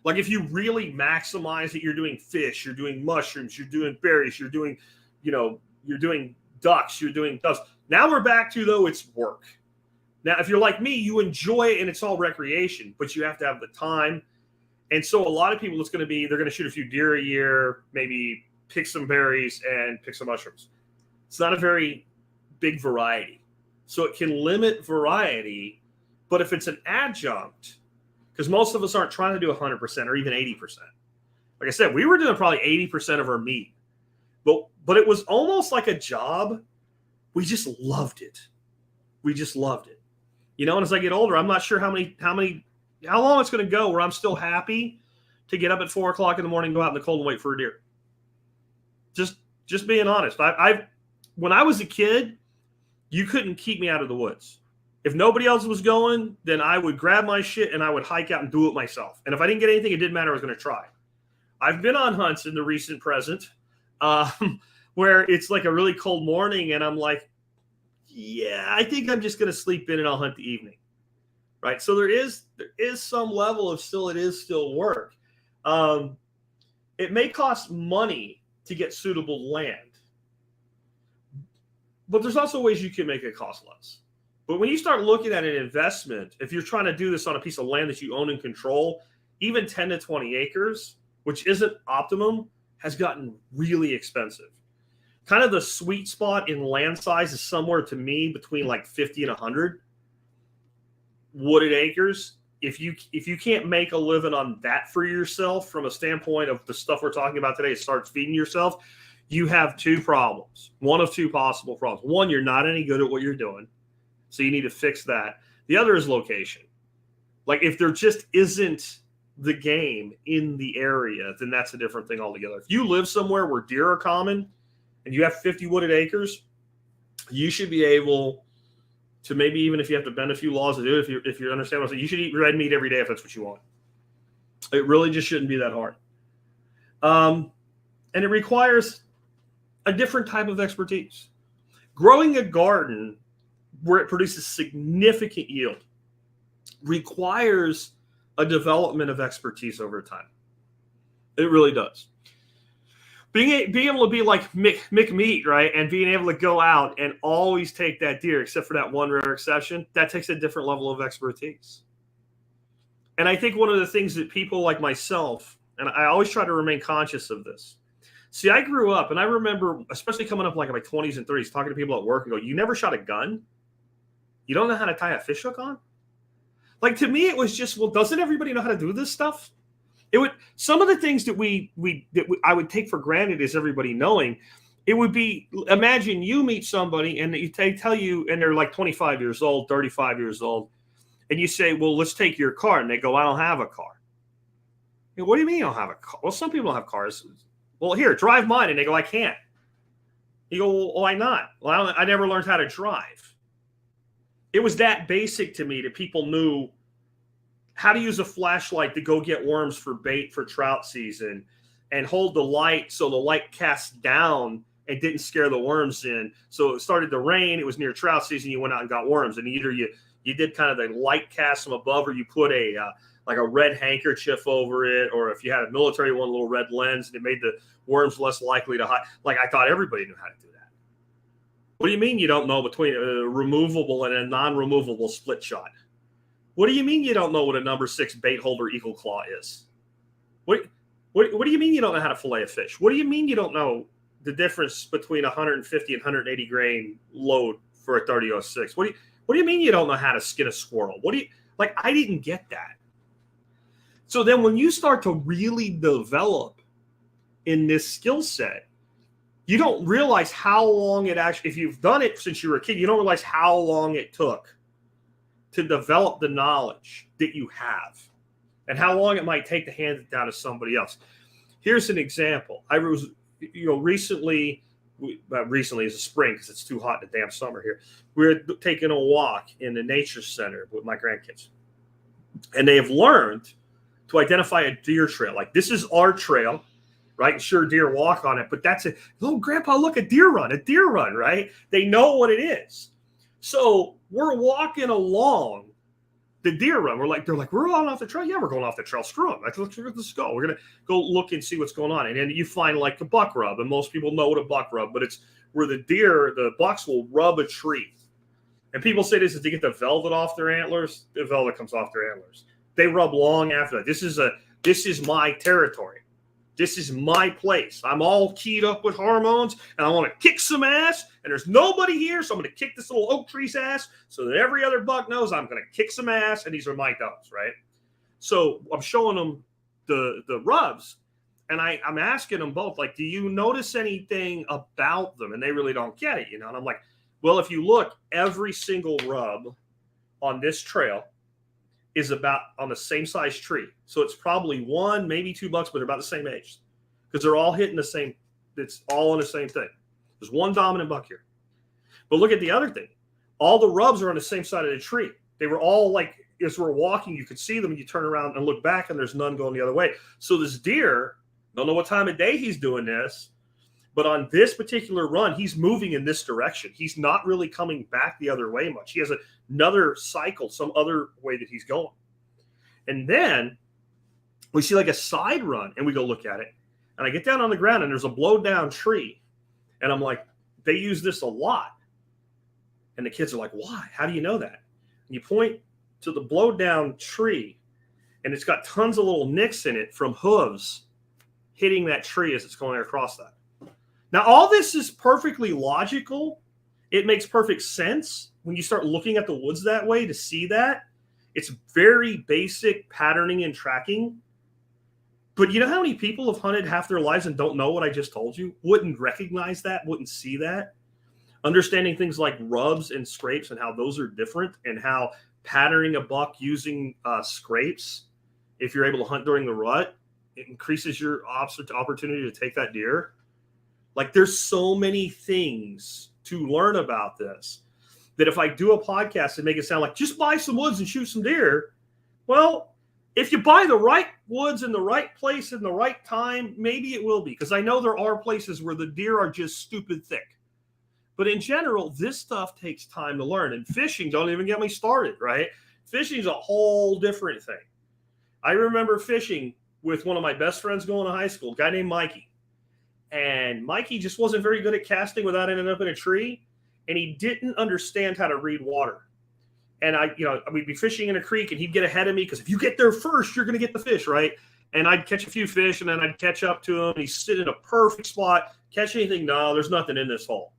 Like if you really maximize it, you're doing fish, you're doing mushrooms, you're doing berries, you're doing ducks, you're doing doves. Now we're back to, though, it's work. Now, if you're like me, you enjoy it and it's all recreation, but you have to have the time. And so a lot of people, it's going to be, they're going to shoot a few deer a year, maybe pick some berries and pick some mushrooms. It's not a very big variety. So it can limit variety, but if it's an adjunct, because most of us aren't trying to do 100% or even 80%. Like I said, we were doing probably 80% of our meat, but it was almost like a job. We just loved it. We just loved it. You know, and as I get older, I'm not sure how long it's going to go where I'm still happy to get up at 4 o'clock in the morning, go out in the cold and wait for a deer. Just being honest. When I was a kid, you couldn't keep me out of the woods. If nobody else was going, then I would grab my shit and I would hike out and do it myself. And if I didn't get anything, it didn't matter. I was going to try. I've been on hunts in the recent present where it's like a really cold morning and I'm like, yeah, I think I'm just going to sleep in and I'll hunt the evening. Right. So there is some level of it is still work. It may cost money to get suitable land, but there's also ways you can make it cost less. But when you start looking at an investment, if you're trying to do this on a piece of land that you own and control, even 10 to 20 acres, which isn't optimum, has gotten really expensive. Kind of the sweet spot in land size is somewhere, to me, between like 50 and 100 wooded acres. If you can't make a living on that for yourself from a standpoint of the stuff we're talking about today, start feeding yourself, you have two problems. One of two possible problems. One, you're not any good at what you're doing, so you need to fix that. The other is location. Like if there just isn't the game in the area, then that's a different thing altogether. If you live somewhere where deer are common and you have 50 wooded acres, you should be able to, maybe even if you have to bend a few laws to do it, if you understand what I'm saying, you should eat red meat every day if that's what you want. It really just shouldn't be that hard. And it requires a different type of expertise. Growing a garden where it produces significant yield requires a development of expertise over time. It really does. Being able to be like Mick Meat, right, and being able to go out and always take that deer, except for that one rare exception, that takes a different level of expertise. And I think one of the things that people like myself, and I always try to remain conscious of this. See, I grew up, and I remember, especially coming up like in my 20s and 30s, talking to people at work and go, you never shot a gun? You don't know how to tie a fishhook on? Like, to me, it was just, well, doesn't everybody know how to do this stuff? Some of the things that I would take for granted as everybody knowing, it would be, imagine you meet somebody and they tell you, and they're like 25 years old, 35 years old, and you say, well, let's take your car. And they go, I don't have a car. You go, what do you mean you don't have a car? Well, some people don't have cars. Well, here, drive mine. And they go, I can't. You go, well, why not? Well, I never learned how to drive. It was that basic to me that people knew how to use a flashlight to go get worms for bait for trout season and hold the light so the light cast down and didn't scare the worms in. So it started to rain. It was near trout season. You went out and got worms. And either you did kind of the light cast from above, or you put a red handkerchief over it, or if you had a military one, a little red lens, and it made the worms less likely to hide. Like, I thought everybody knew how to do that. What do you mean you don't know between a removable and a non-removable split shot? What do you mean you don't know what a number 6 bait holder eagle claw is? What do you mean you don't know how to fillet a fish? What do you mean you don't know the difference between 150 and 180 grain load for a 30-06? What do you mean you don't know how to skin a squirrel? I didn't get that. So then when you start to really develop in this skill set, you don't realize how long it actually, if you've done it since you were a kid, you don't realize how long it took to develop the knowledge that you have and how long it might take to hand it down to somebody else. Here's an example. I was, recently is a spring because it's too hot in the damn summer here. We were taking a walk in the nature center with my grandkids, and they have learned to identify a deer trail. Like, this is our trail, right? Sure, deer walk on it, but that's it. Oh, Grandpa, look, a deer run, right? They know what it is. So we're walking along, the deer run. They're like, we're on off the trail. Yeah, we're going off the trail. Screw them. Let's go. We're going to go look and see what's going on. And then you find like a buck rub. And most people know what a buck rub, but it's where the bucks will rub a tree. And people say this is to get the velvet off their antlers. The velvet comes off their antlers. They rub long after that. This is my territory. This is my place. I'm all keyed up with hormones, and I want to kick some ass, and there's nobody here, so I'm going to kick this little oak tree's ass so that every other buck knows I'm going to kick some ass, and these are my dogs, right? So I'm showing them the rubs, and I'm asking them both, like, do you notice anything about them? And they really don't get it, And I'm like, well, if you look, every single rub on this trail is about on the same size tree. So it's probably 1, maybe 2 bucks, but they're about the same age because they're all hitting the same. It's all on the same thing. There's one dominant buck here. But look at the other thing. All the rubs are on the same side of the tree. They were all like, as we're walking, you could see them. You turn around and look back and there's none going the other way. So this deer, don't know what time of day he's doing this, but on this particular run, he's moving in this direction. He's not really coming back the other way much. He has another cycle, some other way that he's going. And then we see like a side run, and we go look at it. And I get down on the ground, and there's a blow-down tree. And I'm like, they use this a lot. And the kids are like, why? How do you know that? And you point to the blow-down tree, and it's got tons of little nicks in it from hooves hitting that tree as it's going across that. Now, all this is perfectly logical. It makes perfect sense when you start looking at the woods that way to see that. It's very basic patterning and tracking. But you know how many people have hunted half their lives and don't know what I just told you? Wouldn't recognize that, wouldn't see that. Understanding things like rubs and scrapes and how those are different, and how patterning a buck using scrapes, if you're able to hunt during the rut, it increases your opportunity to take that deer. Like, there's so many things to learn about this that if I do a podcast and make it sound like just buy some woods and shoot some deer, well, if you buy the right woods in the right place in the right time, maybe it will be. Because I know there are places where the deer are just stupid thick. But in general, this stuff takes time to learn. And fishing, don't even get me started, right? Fishing is a whole different thing. I remember fishing with one of my best friends going to high school, a guy named Mikey. And Mikey just wasn't very good at casting without ending up in a tree. And he didn't understand how to read water. And we'd be fishing in a creek and he'd get ahead of me because if you get there first, you're going to get the fish, right? And I'd catch a few fish and then I'd catch up to him. And he'd sit in a perfect spot, catch anything. No, there's nothing in this hole.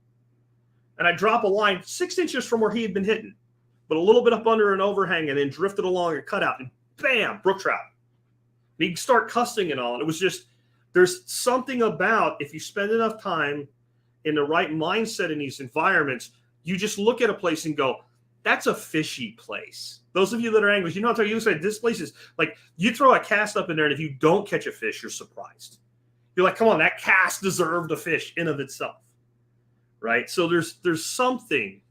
And I'd drop a line 6 inches from where he had been hitting, but a little bit up under an overhang, and then drifted along a cutout and bam, brook trout. And he'd start cussing and all. And it was just, there's something about if you spend enough time in the right mindset in these environments, you just look at a place and go, that's a fishy place. Those of you that are anglers, you say this place is like, you throw a cast up in there, and if you don't catch a fish, you're surprised. You're like, come on, that cast deserved a fish in of itself, right? So there's something.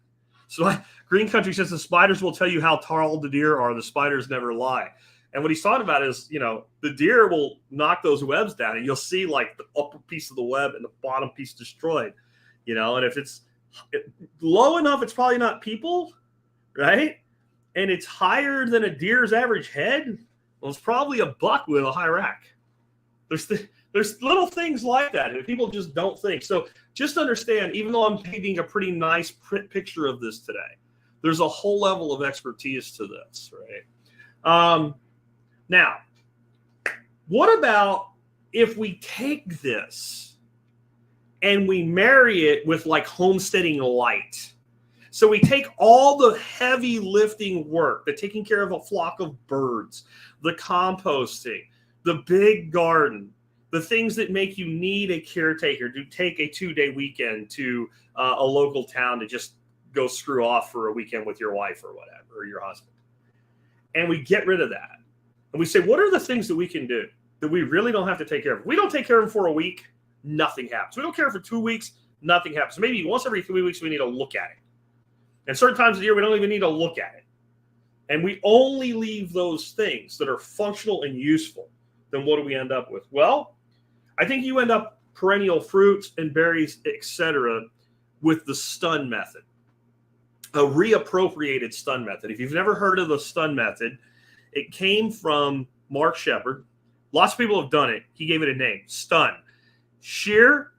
So Green Country says the spiders will tell you how tall the deer are. The spiders never lie. And what he's talking about is, the deer will knock those webs down, and you'll see like the upper piece of the web and the bottom piece destroyed, and if it's low enough, it's probably not people, right? And it's higher than a deer's average head. Well, it's probably a buck with a high rack. There's little things like that, and people just don't think. So just understand, even though I'm painting a pretty nice picture of this today, there's a whole level of expertise to this, right? Now, what about if we take this and we marry it with like homesteading light? So we take all the heavy lifting work, the taking care of a flock of birds, the composting, the big garden, the things that make you need a caretaker to take a 2-day weekend to a local town to just go screw off for a weekend with your wife or whatever, or your husband. And we get rid of that. And we say, what are the things that we can do that we really don't have to take care of? We don't take care of them for a week, nothing happens. We don't care for 2 weeks, nothing happens. Maybe once every 3 weeks, we need to look at it. And certain times of the year, we don't even need to look at it. And we only leave those things that are functional and useful. Then what do we end up with? Well, I think you end up perennial fruits and berries, etc., with the stun method. a reappropriated stun method. If you've never heard of the stun method, it came from Mark Shepard. Lots of people have done it. He gave it a name, stun. Sheer,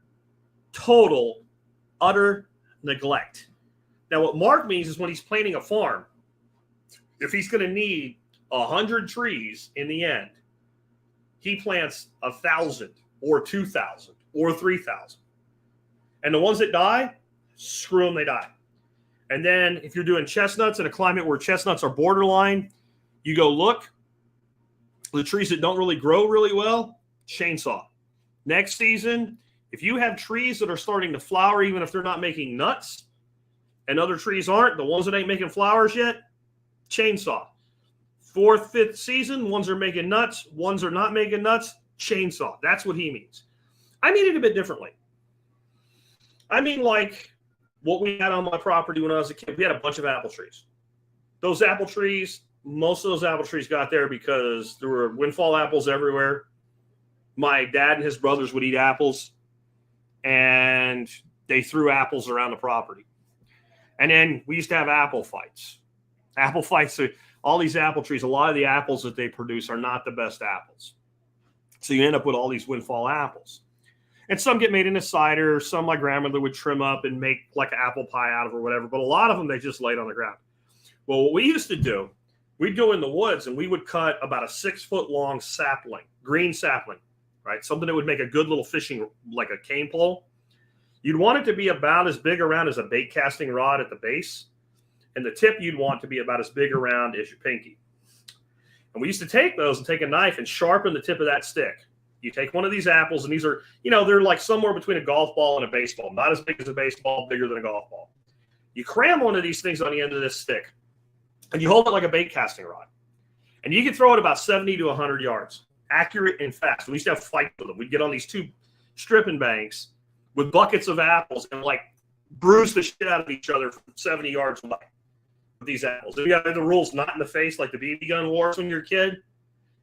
total, utter neglect. Now, what Mark means is when he's planting a farm, if he's going to need 100 trees in the end, he plants 1,000 or 2,000 or 3,000. And the ones that die, screw them, they die. And then if you're doing chestnuts in a climate where chestnuts are borderline, you go look, the trees that don't really grow really well, chainsaw. Next season, if you have trees that are starting to flower, even if they're not making nuts, and other trees aren't, the ones that ain't making flowers yet, chainsaw. Fourth, fifth season, ones are making nuts, ones are not making nuts, chainsaw. That's what he means. I mean it a bit differently. I mean like what we had on my property when I was a kid. We had a bunch of apple trees. Those apple trees, most of those apple trees got there because there were windfall apples everywhere. My dad and his brothers would eat apples, and they threw apples around the property. And then we used to have apple fights. Apple fights, all these apple trees, a lot of the apples that they produce are not the best apples. So you end up with all these windfall apples. And some get made into cider. Some my grandmother would trim up and make like an apple pie out of or whatever. But a lot of them, they just laid on the ground. Well, what we used to do, we'd go in the woods and we would cut about a 6-foot long sapling, green sapling, right? Something that would make a good little fishing, like a cane pole. You'd want it to be about as big around as a bait casting rod at the base. And the tip you'd want to be about as big around as your pinky. And we used to take those and take a knife and sharpen the tip of that stick. You take one of these apples, and these are, they're like somewhere between a golf ball and a baseball. Not as big as a baseball, bigger than a golf ball. You cram one of these things on the end of this stick, and you hold it like a bait casting rod. And you can throw it about 70 to 100 yards. Accurate and fast. We used to have fights with them. We'd get on these two stripping banks with buckets of apples and like bruise the shit out of each other from 70 yards away with these apples. And you got the rules not in the face like the BB gun wars when you're a kid.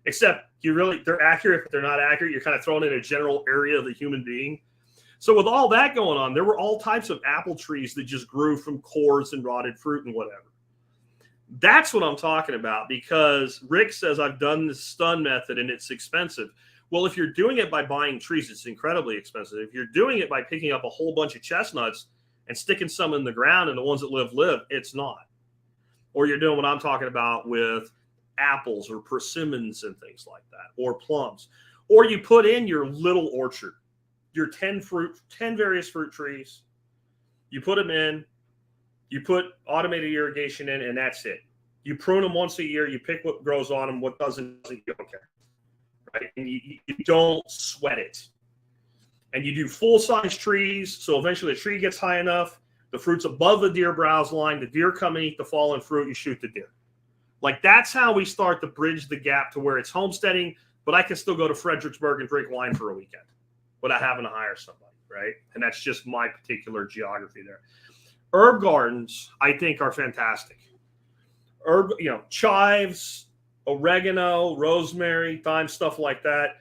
Except they're accurate, but they're not accurate. You're kind of thrown in a general area of the human being. So with all that going on, there were all types of apple trees that just grew from cores and rotted fruit and whatever. That's what I'm talking about, because Rick says I've done the stun method and it's expensive. Well, if you're doing it by buying trees, it's incredibly expensive. If you're doing it by picking up a whole bunch of chestnuts and sticking some in the ground and the ones that live, it's not. Or you're doing what I'm talking about with apples or persimmons and things like that, or plums. Or you put in your little orchard, your 10 various fruit trees. You put them in, you put automated irrigation in, and that's it. You prune them once a year, you pick what grows on them, what doesn't, you don't care. Right? And you don't sweat it. And you do full-size trees, so eventually the tree gets high enough, the fruit's above the deer browse line, the deer come and eat the fallen fruit, you shoot the deer. Like, that's how we start to bridge the gap to where it's homesteading, but I can still go to Fredericksburg and drink wine for a weekend without having to hire somebody, right? And that's just my particular geography there. Herb gardens, I think, are fantastic. Chives, oregano, rosemary, thyme, stuff like that.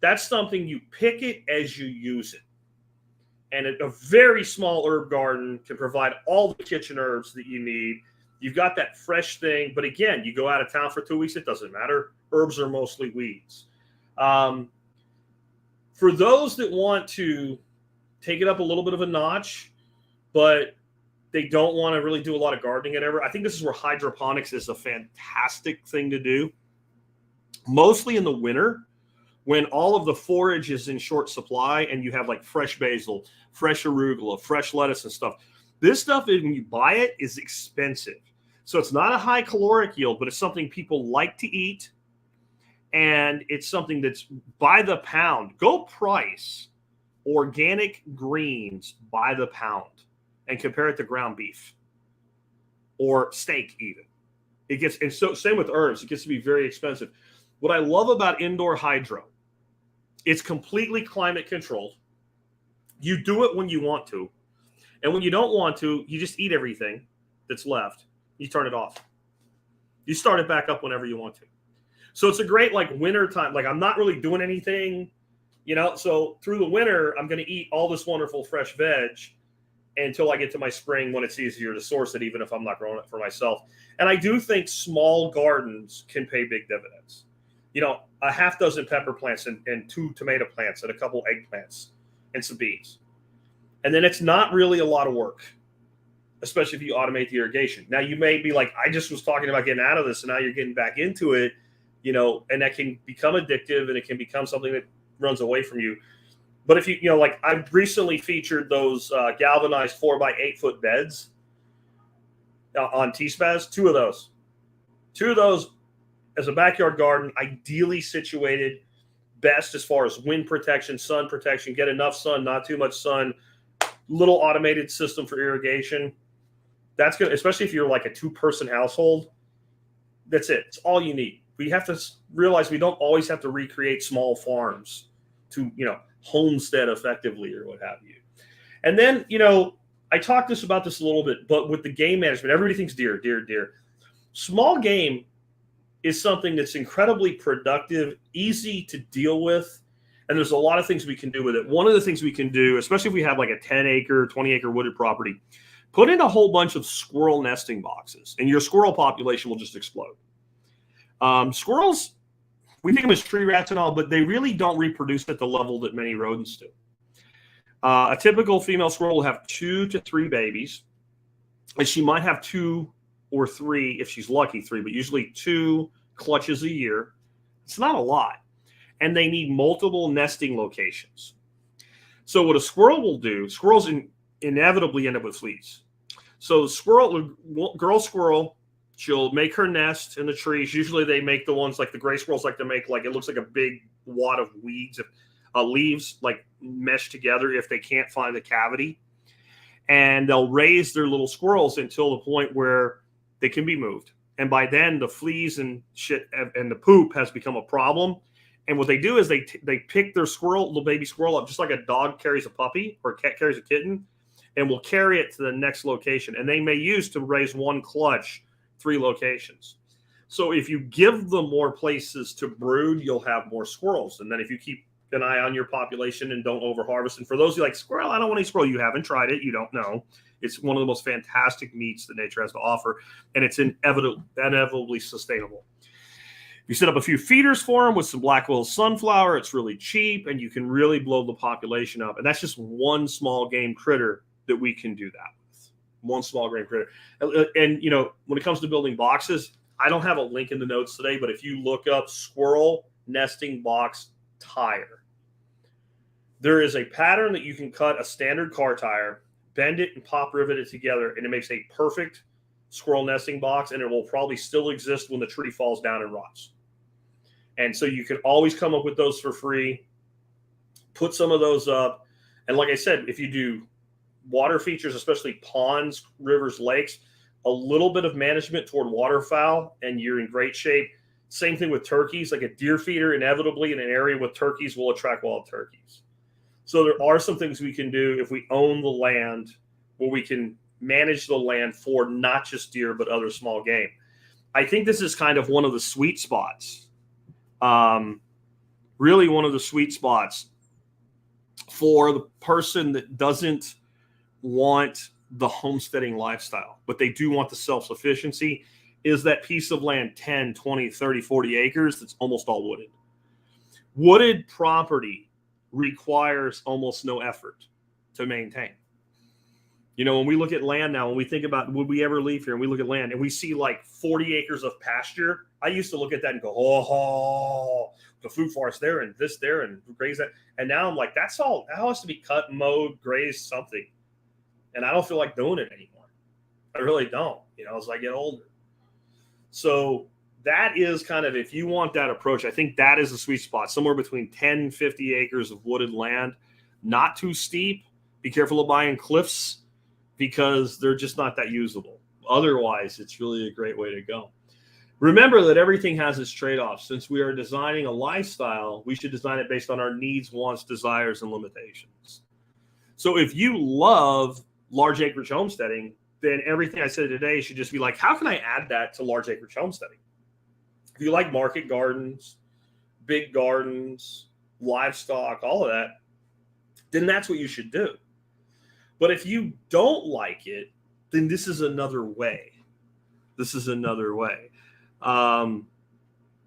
That's something you pick it as you use it. And a very small herb garden can provide all the kitchen herbs that you need. You've got that fresh thing. But again, you go out of town for 2 weeks, it doesn't matter. Herbs are mostly weeds. For those that want to take it up a little bit of a notch, but they don't want to really do a lot of gardening and ever, I think this is where hydroponics is a fantastic thing to do. Mostly in the winter, when all of the forage is in short supply and you have like fresh basil, fresh arugula, fresh lettuce and stuff. This stuff, when you buy it, is expensive. So it's not a high caloric yield, but it's something people like to eat. And it's something that's by the pound. Go price organic greens by the pound and compare it to ground beef or steak even. And so same with herbs. It gets to be very expensive. What I love about indoor hydro, it's completely climate controlled. You do it when you want to. And when you don't want to, you just eat everything that's left. You turn it off. You start it back up whenever you want to. So it's a great winter time. Like, I'm not really doing anything, so through the winter, I'm going to eat all this wonderful fresh veg. until I get to my spring when it's easier to source it, even if I'm not growing it for myself. And I do think small gardens can pay big dividends. A half dozen pepper plants and 2 tomato plants and a couple eggplants and some beans. And then it's not really a lot of work, especially if you automate the irrigation. Now, you may be like, I just was talking about getting out of this, and now you're getting back into it, and that can become addictive, and it can become something that runs away from you. But if like I've recently featured those galvanized 4x8 foot beds on T-Spaz, 2 of those as a backyard garden, ideally situated, best as far as wind protection, sun protection, get enough sun, not too much sun, little automated system for irrigation. That's good, especially if you're like a 2-person household. That's it. It's all you need. We have to realize we don't always have to recreate small farms to, homestead effectively or what have you. And then, I talked about this a little bit, but with the game management, everybody thinks deer. Small game is something that's incredibly productive, easy to deal with, and there's a lot of things we can do with it. One of the things we can do, especially if we have like a 10-acre, 20-acre wooded property, put in a whole bunch of squirrel nesting boxes, and your squirrel population will just explode. Squirrels, we think of them as tree rats and all, but they really don't reproduce at the level that many rodents do. A typical female squirrel will have 2 to 3 babies, and she might have 2 or 3, if she's lucky, 3, but usually 2 clutches a year. It's not a lot. And they need multiple nesting locations. So what a squirrel will do, squirrels inevitably end up with fleas. So girl squirrel, she'll make her nest in the trees. Usually they make the ones like the gray squirrels like to make, like it looks like a big wad of weeds, leaves like meshed together if they can't find the cavity. And they'll raise their little squirrels until the point where they can be moved. And by then the fleas and shit and the poop has become a problem. And what they do is they pick their little baby squirrel up, just like a dog carries a puppy or a cat carries a kitten, and will carry it to the next location. And they may use to raise one clutch 3 locations. So if you give them more places to brood, you'll have more squirrels. And then if you keep an eye on your population and don't overharvest, and for those who like squirrel, I don't want any squirrel. You haven't tried it. You don't know. It's one of the most fantastic meats that nature has to offer, and it's inevitably sustainable. You set up a few feeders for them with some Blackwell sunflower. It's really cheap, and you can really blow the population up. And that's just one small game critter that we can do that with. One small game critter. And, when it comes to building boxes, I don't have a link in the notes today, but if you look up squirrel nesting box tire, there is a pattern that you can cut a standard car tire, bend it and pop rivet it together, and it makes a perfect squirrel nesting box, and it will probably still exist when the tree falls down and rots. And so you can always come up with those for free, put some of those up. And like I said, if you do water features, especially ponds, rivers, lakes, a little bit of management toward waterfowl, and you're in great shape. Same thing with turkeys, like a deer feeder, inevitably in an area with turkeys will attract wild turkeys. So there are some things we can do if we own the land, where we can manage the land for not just deer, but other small game. I think this is kind of one of the sweet spots. Really one of the sweet spots for the person that doesn't want the homesteading lifestyle, but they do want the self-sufficiency, is that piece of land, 10, 20, 30, 40 acres, that's almost all wooded. Wooded property requires almost no effort to maintain. When we look at land now, when we think about would we ever leave here, and we look at land and we see like 40 acres of pasture, I used to look at that and go, oh, the food forest there and this there and graze that. And now I'm like, that's all, that has to be cut, mowed, grazed, something. And I don't feel like doing it anymore. I really don't, as I get older. So that is kind of, if you want that approach, I think that is a sweet spot, somewhere between 10 and 50 acres of wooded land, not too steep. Be careful of buying cliffs because they're just not that usable. Otherwise, it's really a great way to go. Remember that everything has its trade-offs. Since we are designing a lifestyle, we should design it based on our needs, wants, desires, and limitations. So if you love large acreage homesteading, then everything I said today should just be like, how can I add that to large acreage homesteading? If you like market gardens, big gardens, livestock, all of that, then that's what you should do. But if you don't like it, then this is another way. This is another way.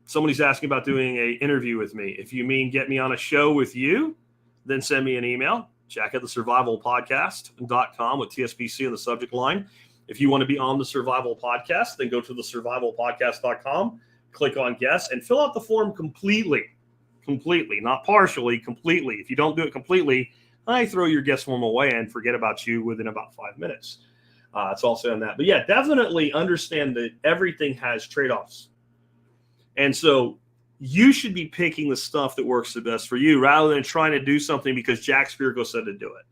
Somebody's asking about doing an interview with me. If you mean get me on a show with you, then send me an email. Check out the survivalpodcast.com with TSPC in the subject line. If you want to be on the Survival Podcast, then go to the survivalpodcast.com, click on guest, and fill out the form completely, not partially, completely. If you don't do it completely, I throw your guest form away and forget about you within about 5 minutes. It's also on that. But yeah, definitely understand that everything has trade-offs. And so you should be picking the stuff that works the best for you rather than trying to do something because Jack Spirko said to do it.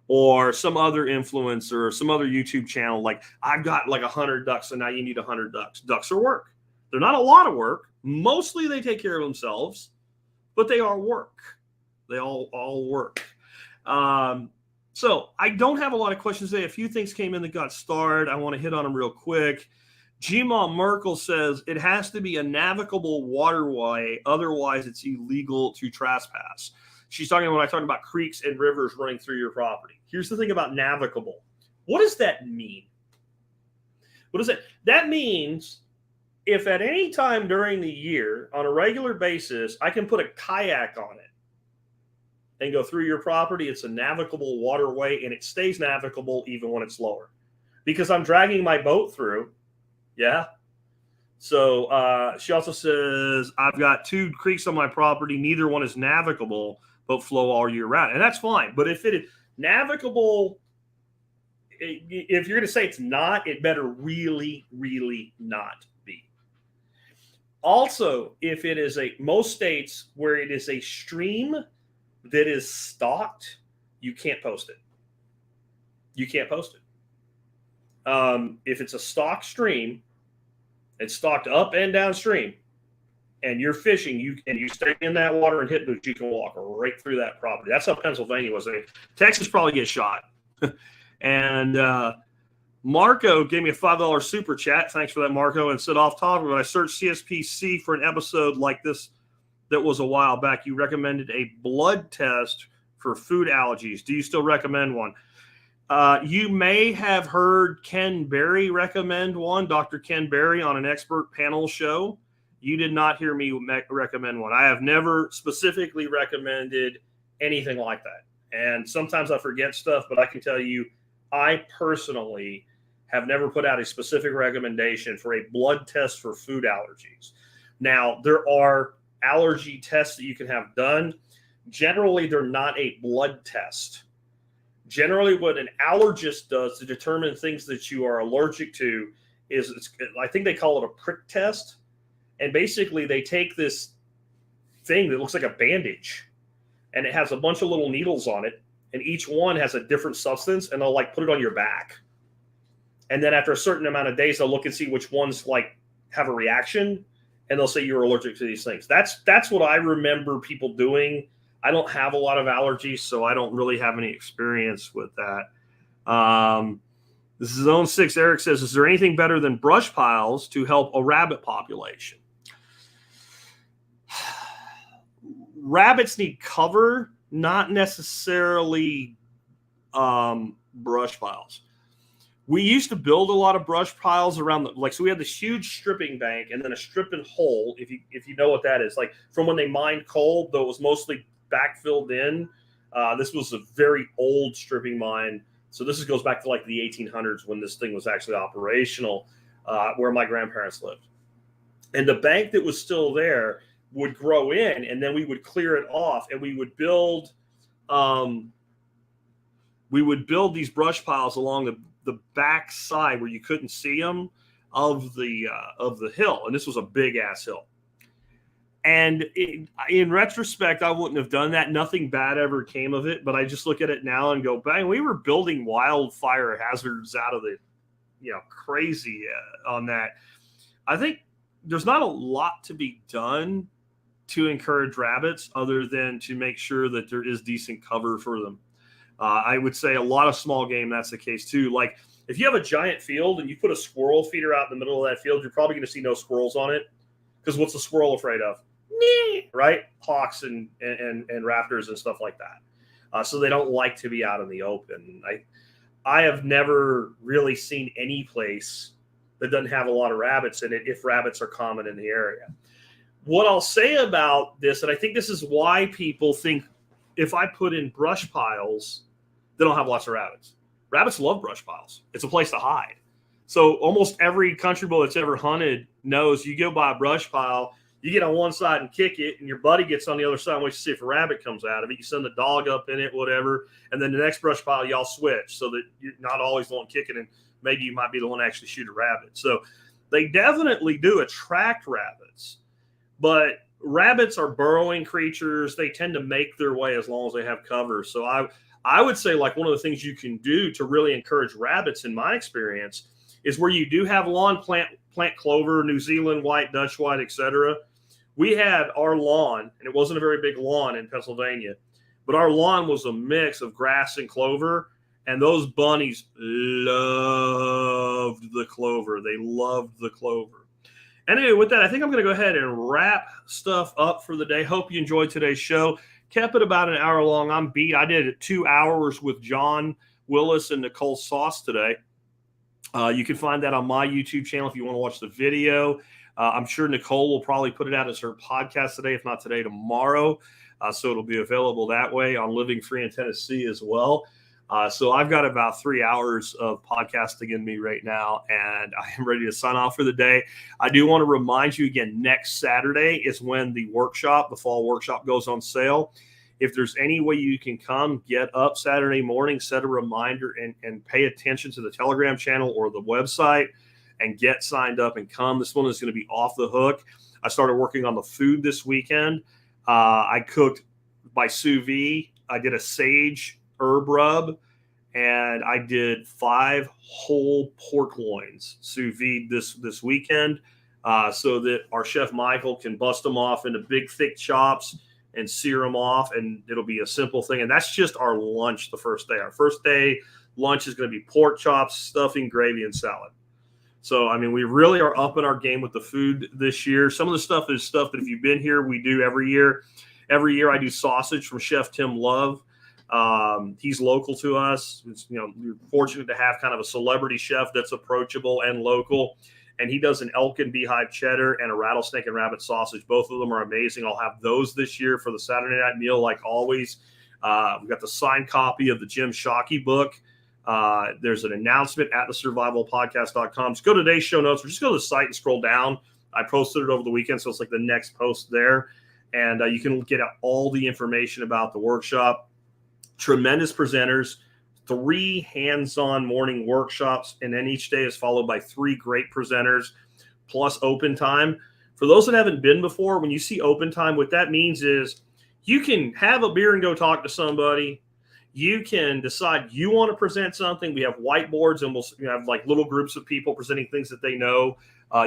Or some other influencer or some other YouTube channel, like I've got like 100 ducks and now you need 100 ducks. Ducks are work. They're not a lot of work. Mostly they take care of themselves, but they are work. They all work. So I don't have a lot of questions today. A few things came in that got starred. I want to hit on them real quick. Gma Merkel says it has to be a navigable waterway. Otherwise, it's illegal to trespass. She's talking when I talk about creeks and rivers running through your property. Here's the thing about navigable. What does that mean? What does it? That means if at any time during the year on a regular basis, I can put a kayak on it and go through your property, it's a navigable waterway and it stays navigable even when it's lower because I'm dragging my boat through. Yeah. So she also says, I've got 2 creeks on my property. Neither one is navigable, but flow all year round. And that's fine. But if it is navigable, if you're going to say it's not, it better really, really not be. Also, if it is most states where it is a stream that is stocked, you can't post it. You can't post it. If it's a stocked stream, it's stocked up and downstream, and you're fishing, you stay in that water and hit boots, you can walk right through that property. That's how Pennsylvania was. Texas probably gets shot. And Marco gave me a $5 super chat. Thanks for that, Marco. And said off topic, when I searched CSPC for an episode like this that was a while back, you recommended a blood test for food allergies. Do you still recommend one? You may have heard Ken Berry recommend one, Dr. Ken Berry, on an expert panel show. You did not hear me recommend one. I have never specifically recommended anything like that. And sometimes I forget stuff, but I can tell you, I personally have never put out a specific recommendation for a blood test for food allergies. Now, there are allergy tests that you can have done. Generally, they're not a blood test. Generally, what an allergist does to determine things that you are allergic to is, I think they call it a prick test. And basically, they take this thing that looks like a bandage, and it has a bunch of little needles on it, and each one has a different substance, and they'll put it on your back. And then after a certain amount of days, they'll look and see which ones have a reaction, and they'll say you're allergic to these things. That's what I remember people doing. I don't have a lot of allergies, so I don't really have any experience with that. This is Zone 6. Eric says, is there anything better than brush piles to help a rabbit population? Rabbits need cover, not necessarily brush piles. We used to build a lot of brush piles around so we had this huge stripping bank and then a stripping hole, if you know what that is. From when they mined coal, though it was mostly backfilled in. This was a very old stripping mine. So this goes back to the 1800s when this thing was actually operational, where my grandparents lived. And the bank that was still there would grow in, and then we would clear it off, and we would build these brush piles along the back side where you couldn't see them of the hill. And this was a big ass hill. And in retrospect, I wouldn't have done that. Nothing bad ever came of it. But I just look at it now and go, bang, we were building wildfire hazards out of the, crazy on that. I think there's not a lot to be done to encourage rabbits other than to make sure that there is decent cover for them. I would say a lot of small game, that's the case too. If you have a giant field and you put a squirrel feeder out in the middle of that field, you're probably going to see no squirrels on it. Because what's a squirrel afraid of? Right? Hawks and raptors and stuff like that. so they don't like to be out in the open. I have never really seen any place that doesn't have a lot of rabbits in it if rabbits are common in the area. What I'll say about this, and I think this is why people think if I put in brush piles, they don't have lots of rabbits. Rabbits love brush piles. It's a place to hide. So almost every country boy that's ever hunted knows you go by a brush pile, you get on one side and kick it, and your buddy gets on the other side and waits to see if a rabbit comes out of it. You send the dog up in it, whatever, and then the next brush pile, y'all switch so that you're not always the one kicking, and maybe you might be the one to actually shoot a rabbit. So they definitely do attract rabbits, but rabbits are burrowing creatures. They tend to make their way as long as they have cover. So I would say, like, one of the things you can do to really encourage rabbits, in my experience, is where you do have lawn plant clover, New Zealand white, Dutch white, etc. We had our lawn, and it wasn't a very big lawn in Pennsylvania, but our lawn was a mix of grass and clover, and those bunnies loved the clover. They loved the clover. Anyway, with that, I think I'm going to go ahead and wrap stuff up for the day. Hope you enjoyed today's show. Kept it about an hour long. I'm beat. I did 2 hours with John Willis and Nicole Sauce today. You can find that on my YouTube channel if you want to watch the video. I'm sure Nicole will probably put it out as her podcast today, if not today, tomorrow. So it'll be available that way on Living Free in Tennessee as well. So I've got about 3 hours of podcasting in me right now, and I am ready to sign off for the day. I do want to remind you again, next Saturday is when the fall workshop goes on sale. If there's any way you can come, get up Saturday morning, set a reminder, and pay attention to the Telegram channel or the website and get signed up and come. This one is going to be off the hook. I started working on the food this weekend. I cooked by sous vide. I did a sage herb rub, and I did 5 whole pork loins sous vide this weekend, so that our chef Michael can bust them off into big thick chops and sear them off, and it'll be a simple thing. And that's just our lunch the first day. Our first day lunch is going to be pork chops, stuffing, gravy, and salad. So, I mean, we really are upping our game with the food this year. Some of the stuff is stuff that if you've been here, we do every year. Every year I do sausage from Chef Tim Love. He's local to us. We're fortunate to have kind of a celebrity chef that's approachable and local. And he does an elk and beehive cheddar and a rattlesnake and rabbit sausage. Both of them are amazing. I'll have those this year for the Saturday night meal, like always. We've got the signed copy of the Jim Shockey book. There's an announcement at thesurvivalpodcast.com. Just go to today's show notes, or just go to the site and scroll down. I posted it over the weekend, so it's like the next post there. And you can get all the information about the workshop. Tremendous presenters. 3 hands-on morning workshops, and then each day is followed by 3 great presenters, plus open time. For those that haven't been before, when you see open time, what that means is you can have a beer and go talk to somebody. You can decide you want to present something. We have whiteboards, and we'll have like little groups of people presenting things that they know.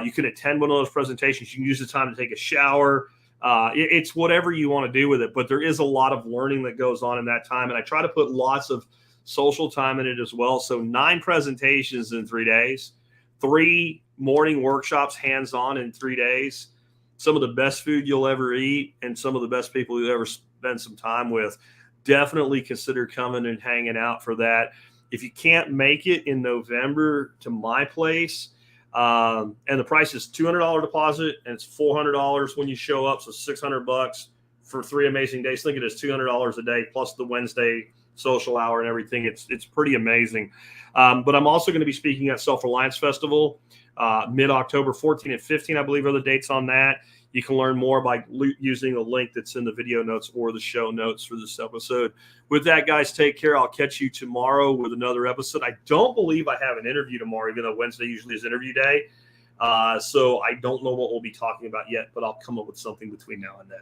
You can attend one of those presentations. You can use the time to take a shower. It's whatever you want to do with it, but there is a lot of learning that goes on in that time, and I try to put lots of social time in it as well. So 9 presentations in 3 days, 3 morning workshops hands-on in 3 days, some of the best food you'll ever eat, and some of the best people you'll ever spend some time with. Definitely consider coming and hanging out for that. If you can't make it in November to my place, and the price is $200 deposit, and it's $400 when you show up, so $600 for 3 amazing days. Think it is $200 a day plus the Wednesday social hour and everything. It's pretty amazing. But I'm also going to be speaking at Self-Reliance Festival mid-October. 14 and 15, I believe, are the dates on that. You can learn more by using the link that's in the video notes or the show notes for this episode. With that, guys, take care. I'll catch you tomorrow with another episode. I don't believe I have an interview tomorrow, even though Wednesday usually is interview day. So I don't know what we'll be talking about yet, but I'll come up with something between now and then.